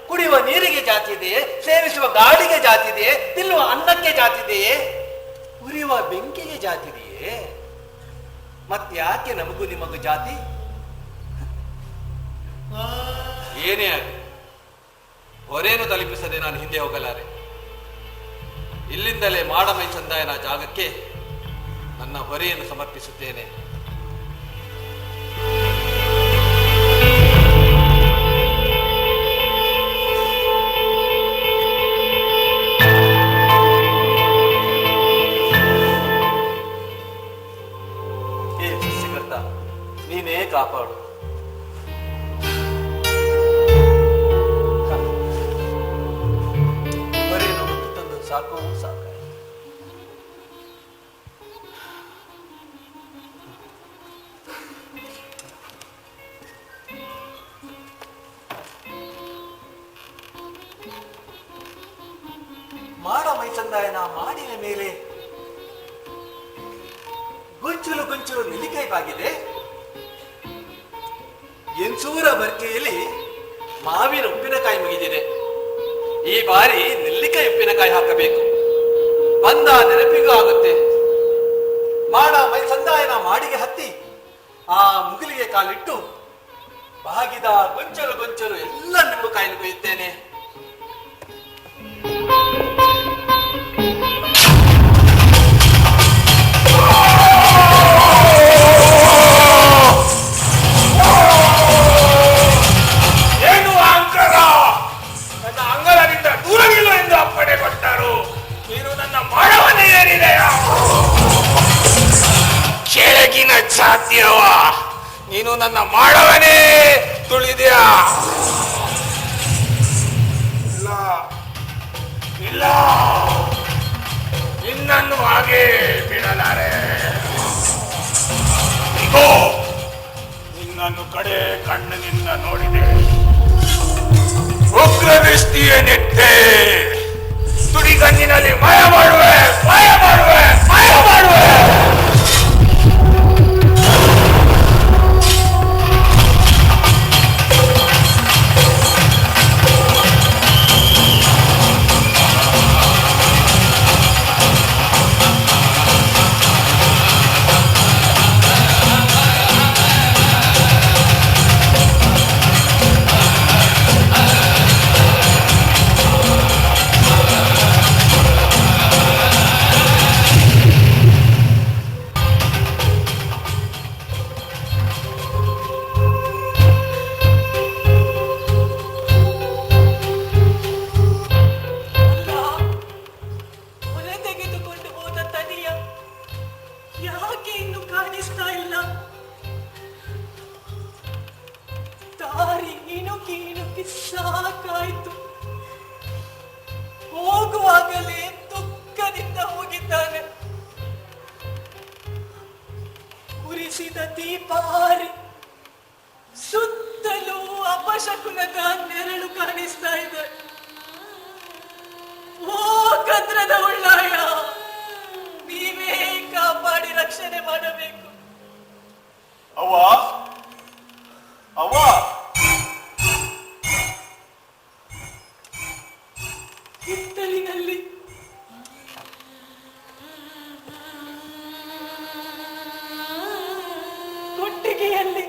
ಕುಡಿಯುವ ನೀರಿಗೆ ಜಾತಿ ಇದೆಯೇ? ಸೇವಿಸುವ ಗಾಳಿಗೆ ಜಾತಿ ಇದೆಯೇ? ತಿನ್ನುವ ಅನ್ನಕ್ಕೆ ಜಾತಿ ಇದೆಯೇ? ಉರಿಯುವ ಬೆಂಕಿಗೆ ಜಾತಿ ಇದೆಯೇ? ಮತ್ತ್ಯಾಕೆ ನಮಗೂ ನಿಮಗೂ ಜಾತಿ? ಏನೇ ಆಗಲಿ, ಹೊರೇನು ತಲುಪಿಸದೆ ನಾನು ಹಿಂದೆ ಹೋಗಲಾರೆ. ಇಲ್ಲಿಂದಲೇ ಮಾಡಮೈ ಚಂದಾಯನ ಜಾಗಕ್ಕೆ ನನ್ನ ಹೊರೆಯನ್ನು ಸಮರ್ಪಿಸುತ್ತೇನೆ. ಹೇ ಸೃಷ್ಟಿಕರ್ತ, ನೀನೇ ಕಾಪಾಡು. ಹೊರೆಯನ್ನು ಹೊತ್ತು ತಂದು ಸಾಕು ಸಾಕು. ಮಾಡ ಮೈಸಂದಾಯನ ಮಾಡಿನ ಮೇಲೆ ಗೊಂಚಲು ಗೊಂಚಲು ನೆಲ್ಲಿಕಾಯಿ ಬಾಗಿದೆ. ಎನ್ಸೂರ ಬರ್ಕೆಯಲ್ಲಿ ಮಾವಿನ ಉಪ್ಪಿನಕಾಯಿ ಮುಗಿದಿದೆ. ಈ ಬಾರಿ ನೆಲ್ಲಿಕಾಯಿ ಉಪ್ಪಿನಕಾಯಿ ಹಾಕಬೇಕು. ಬಂದ ನೆನಪಿಗೂ ಆಗುತ್ತೆ. ಮಾಡ ಮೈಸಂದಾಯನ ಮಾಡಿಗೆ ಹತ್ತಿ ಆ ಮುಗಿಲಿಗೆ ಕಾಲಿಟ್ಟು ಬಾಗಿದ ಗೊಂಚಲು ಗೊಂಚಲು ಎಲ್ಲ ನಿಂಬು ಕಾಯಿಲು ಕೊಯ್ಯುತ್ತೇನೆ. ಸಾಧ್ಯವ ನೀನು ನನ್ನ ಮಾಡವನೇ ತುಳಿದ್ಯಾ? ಇಲ್ಲ ಇಲ್ಲ, ನಿನ್ನನ್ನು ಹಾಗೆ ಬಿಡಲಾರೆ. ಇಗೋ, ನಿನ್ನನ್ನು ಕಡೆ ಕಣ್ಣಿನಿಂದ ನೋಡಿದೆ. ಉಗ್ರ ದೃಷ್ಟಿಯೇ ನೆಟ್ಟೆ. ತುಡಿಗಣ್ಣಿನಲ್ಲಿ ಮಯ ಮಾಡುವೆ, ಮಯ ಮಾಡುವೆ, ಮಯ ಮಾಡುವೆ. ಬರುವಾಗಲೇ ದುಃಖದಿಂದ ಹೋಗಿದ್ದಾನೆ. ಉರಿಸಿದ ದೀಪ ಹಾರಿ ಸುತ್ತಲೂ ಅಪಶಕುನದ ನೆರಳು ಕಾಣಿಸ್ತಾ ಇದೆ. ಓ ಕದ್ರದ ಉಳ್ಳಾಯ, ನೀವೇ ಕಾಪಾಡಿ ರಕ್ಷಣೆ ಮಾಡಬೇಕು. ಅವ್ವ ಅವ್ವ, ಹಿತ್ತಲಿನಲ್ಲಿ ಕೊಟ್ಟಿಗೆಯಲ್ಲಿ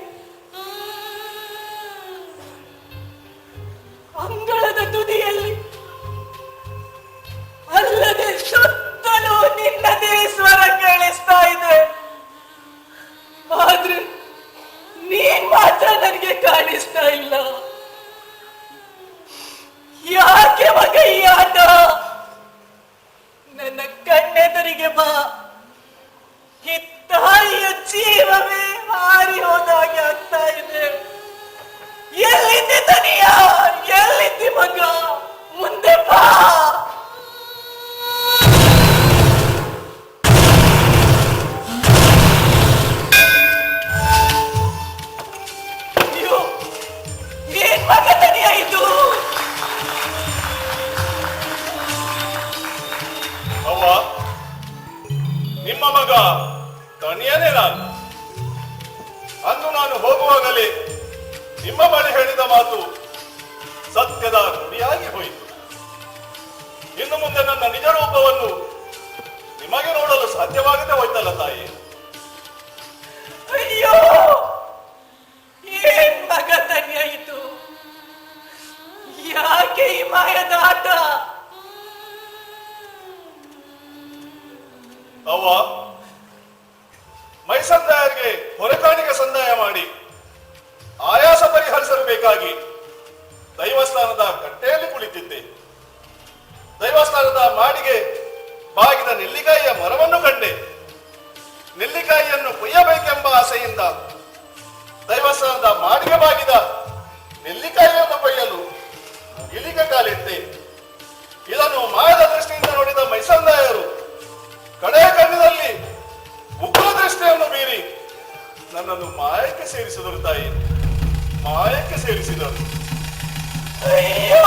ಅಂಗಳದ ತುದಿಯಲ್ಲಿ ಅಲ್ಲದೆ ಸುತ್ತಲೂ ನಿನ್ನದೇ ಸ್ವರ ಕೇಳಿಸ್ತಾ ಇದೆ. ಆದ್ರೆ ನೀನ್ ಮಾತ್ರ ನನಗೆ ಕಾಣಿಸ್ತಾ ಇಲ್ಲ. ಯಾಕೆ ಮಗ ಈ ಆಟ? ನನ್ನ ಕಣ್ಣೆದರಿಗೆ ಬಾ. ಈ ತಾಯಿಯ ಜೀವವೇ ಹಾರಿ ಹೋದಾಗೆ ಆಗ್ತಾ ಇದೆ. ಎಲ್ಲಿದ್ದೆ ತನಿಯ? ಎಲ್ಲಿದ್ದೆ ಮಗ? ಮುಂದೆ ಬಾ. ಅಯ್ಯೋ, ಏನ್ ಮಗ ತನಿಯ ಇದು? ಅವ್ವ, ನಿಮ್ಮ ಮಗ ತಣಿಯನೇ ನಾನು. ಅಂದು ನಾನು ಹೋಗುವಾಗಲೇ ನಿಮ್ಮ ಬಳಿ ಹೇಳಿದ ಮಾತು ಸತ್ಯದ ನುಡಿಯಾಗಿ ಹೋಯಿತು. ಇನ್ನು ಮುಂದೆ ನನ್ನ ನಿಜ ರೂಪವನ್ನು ನಿಮಗೆ ನೋಡಲು ಸಾಧ್ಯವಾಗದೆ ಹೋಯ್ತಲ್ಲ ತಾಯಿ. ಅಯ್ಯೋ, ಏನ್ ಮಗ ತನಿಯ ಇದು? ಯಾಕೆ ಈ ಮಾಯದ ಆಟ? ಅವ್ವ, ಮೈ ಸಂದಾಯರಿಗೆ ಹೊರೆಕಾಣಿಕೆ ಸಂದಾಯ ಮಾಡಿ ಆಯಾಸ ಪರಿಹರಿಸಲು ಬೇಕಾಗಿ ದೈವಸ್ಥಾನದ ಕಟ್ಟೆಯಲ್ಲಿ ಕುಳಿತಿದ್ದೆ. ದೈವಸ್ಥಾನದ ಮಾಡಿಗೆ ಬಾಗಿದ ನೆಲ್ಲಿಕಾಯಿಯ ಮರವನ್ನು ಕಂಡೆ. ನೆಲ್ಲಿಕಾಯಿಯನ್ನು ಕೊಯ್ಯಬೇಕೆಂಬ ಆಸೆಯಿಂದ ದೈವಸ್ಥಾನದ ಮಾಡಿಗೆ ಬಾಗಿದ ನೆಲ್ಲಿಕಾಯಿಯನ್ನು ಕೊಯ್ಯಲು ಇಲ್ಲಿಗೆ ಕಾಲಿಟ್ಟೆ. ಇದನ್ನು ಮಾಯದ ದೃಷ್ಟಿಯಿಂದ ನೋಡಿದ ಮೈಸಂದಾಯರು ಕಡೆ ಕಣ್ಣಿನಲ್ಲಿ ಉಗ್ರ ದೃಷ್ಟಿಯನ್ನು ಬೀರಿ ನನ್ನನ್ನು ಮಾಯಕ್ಕೆ ಸೇರಿಸಿದರು ತಾಯಿ, ಮಾಯಕ್ಕೆ ಸೇರಿಸಿದರು. ಅಯ್ಯೋ,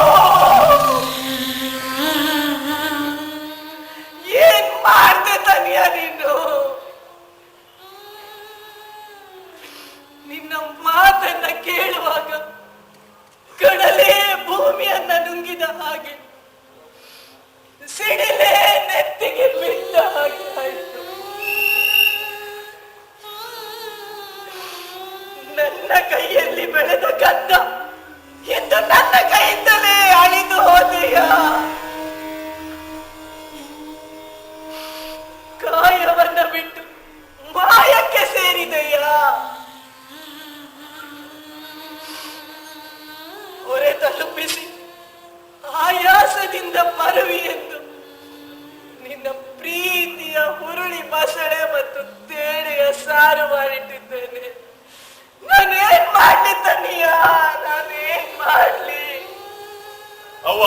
ಏನ್ ಮಾಡ್ದೆ ತನಿಯ ನೀನು? ನಿನ್ನ ಮಾತನ್ನ ಕೇಳುವಾಗ ಕಡಲೇ ಭೂಮಿಯನ್ನ ನುಂಗಿದ ಹಾಗೆ, ಸಿಡಿಲೇ ನೆತ್ತಿಗೆ ಬಿದ್ದ ಹಾಗೆ ಆಯ್ತು. ನನ್ನ ಕೈಯಲ್ಲಿ ಬೆಳೆದ ಗಂಧ ಎಂದು ನನ್ನ ಕೈಯಿಂದಲೇ ಅಳಿದು ಹೋದೆಯ. ಕಾಯವನ್ನ ಬಿಟ್ಟು ಮಾಯಕ್ಕೆ ಸೇರಿದೆಯ. ಹೊರೆ ತಲುಪಿಸಿ ಆಯಾಸದಿಂದ ಮರುವಿ ಎಂದು ನಿನ್ನ ಪ್ರೀತಿಯ ಹುರುಳಿ ಬಸಳೆ ಮತ್ತು ತೇಳೆಯ ಸಾರು ಮಾಡಿಟ್ಟಿದ್ದೇನೆ. ನಾನೇನ್ ಮಾಡ್ಲಿ ತನಿಯ? ನಾನೇನ್ ಮಾಡ್ಲಿ? ಅವ್ವ,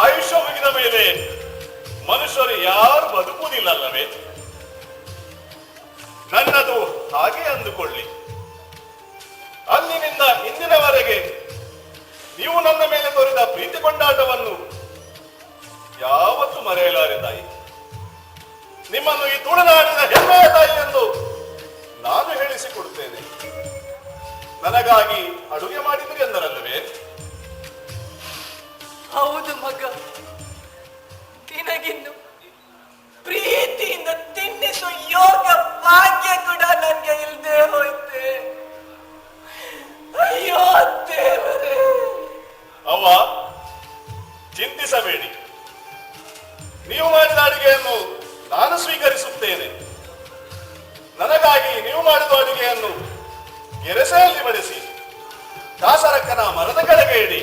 ಆಯುಷ್ಯ ಮುಗಿದ ಮೇಲೆ ಮನುಷ್ಯರು ಯಾರು ಬದುಕುವುದಿಲ್ಲವೇ? ನನ್ನದು ಹಾಗೆ ಅಂದುಕೊಳ್ಳಿ. ಅಂದಿನಿಂದ ಇಂದಿನವರೆಗೆ ನೀವು ನನ್ನ ಮೇಲೆ ತೋರಿದ ಪ್ರೀತಿ ಕೊಂಡಾಟವನ್ನು ಯಾವತ್ತೂ ಮರೆಯಲಾರೆ ತಾಯಿ. ನಿಮ್ಮನ್ನು ಈ ತುಳುನಾಡಿನ ಹೆಮ್ಮೆಯ ತಾಯಿ ಎಂದು ನಾನು ಹೇಳಿಸಿಕೊಡುತ್ತೇನೆ. ನನಗಾಗಿ ಅಡುಗೆ ಮಾಡಿದ್ರಿ ಎಂದರಲ್ಲವೇ? ಹೌದು ಮಗ, ನಿನಗಿನ್ನು ಪ್ರೀತಿಯಿಂದ ತಿನ್ನಿಸುವ ಯೋಗ ಭಾಗ್ಯ ಕೂಡ ನನಗೆ ಇಲ್ಲದೆ ಹೋಯ್ತೆ. ಅಯ್ಯೋ ದೇವರೇ. ಅವ್ವ, ಚಿಂತಿಸಬೇಡಿ. ನೀವು ಮಾಡಿದ ಅಡುಗೆಯನ್ನು ನಾನು ಸ್ವೀಕರಿಸುತ್ತೇನೆ. ನನಗಾಗಿ ನೀವು ಮಾಡಿದ ಅಡುಗೆಯನ್ನು ಗೆರಸೆಯಲ್ಲಿ ಬಡಿಸಿ ದಾಸರಕ್ಕನ ಮರದ ಕೆಳಗೆ ಇಡಿ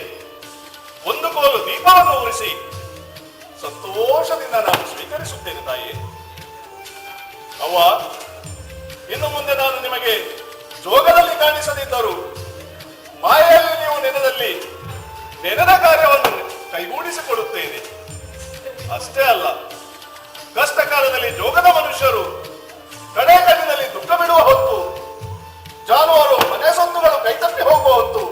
ಒಂದು ಕೋಲು ದೀಪವನ್ನು ಉರಿಸಿ ಸಂತೋಷದಿಂದ ನಾನು ಸ್ವೀಕರಿಸುತ್ತೇನೆ ತಾಯಿ. ಅವ್ವ, ಇನ್ನು ಮುಂದೆ ನಾನು ನಿಮಗೆ ಜೋಗದಲ್ಲಿ ಕಾಣಿಸದಿದ್ದರೂ ಮಾಯೆಯಲ್ಲಿ ನೀವು ನೆನೆದ ಕಾರ್ಯವನ್ನು ಕೈಗೂಡಿಸಿಕೊಡುತ್ತೇನೆ. ಅಷ್ಟೇ ಅಲ್ಲ, ಕಷ್ಟ ಕಾಲದಲ್ಲಿ ಜೋಗದ ಮನುಷ್ಯರು ಕಡೆ ಕಣ್ಣಿನಲ್ಲಿ ದುಃಖ ಬಿಡುವ ಹೊತ್ತು, ಜಾನುವಾರು ಮನೆ ಸೊತ್ತುಗಳು ಕೈತಪ್ಪಿ ಹೋಗುವ ಹೊತ್ತು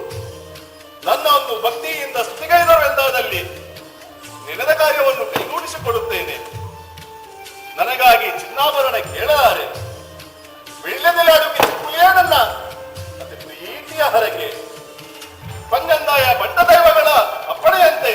ನನ್ನ ಒಂದು ಭಕ್ತಿಯಿಂದ ಸ್ತುತಿಗೈದವೆಂದಾದಲ್ಲಿ ನೆನೆದ ಕಾರ್ಯವನ್ನು ಕೈಗೂಡಿಸಿಕೊಡುತ್ತೇನೆ. ನನಗಾಗಿ ಚಿನ್ನಾಭರಣ ಕೇಳಲಾರೆ, ಬೆಳ್ಳೆದೆಲೆ ಅಡುಗೆ ಚಿಕ್ಕುಲಿಯೇ ನನ್ನ ಅತಿ ಪ್ರೀತಿಯ ಹರಕೆ. ಪಂಗಂದಾಯ ಬಂಡ ದೈವಗಳ ಅಪ್ಪಣೆಯಂತೆ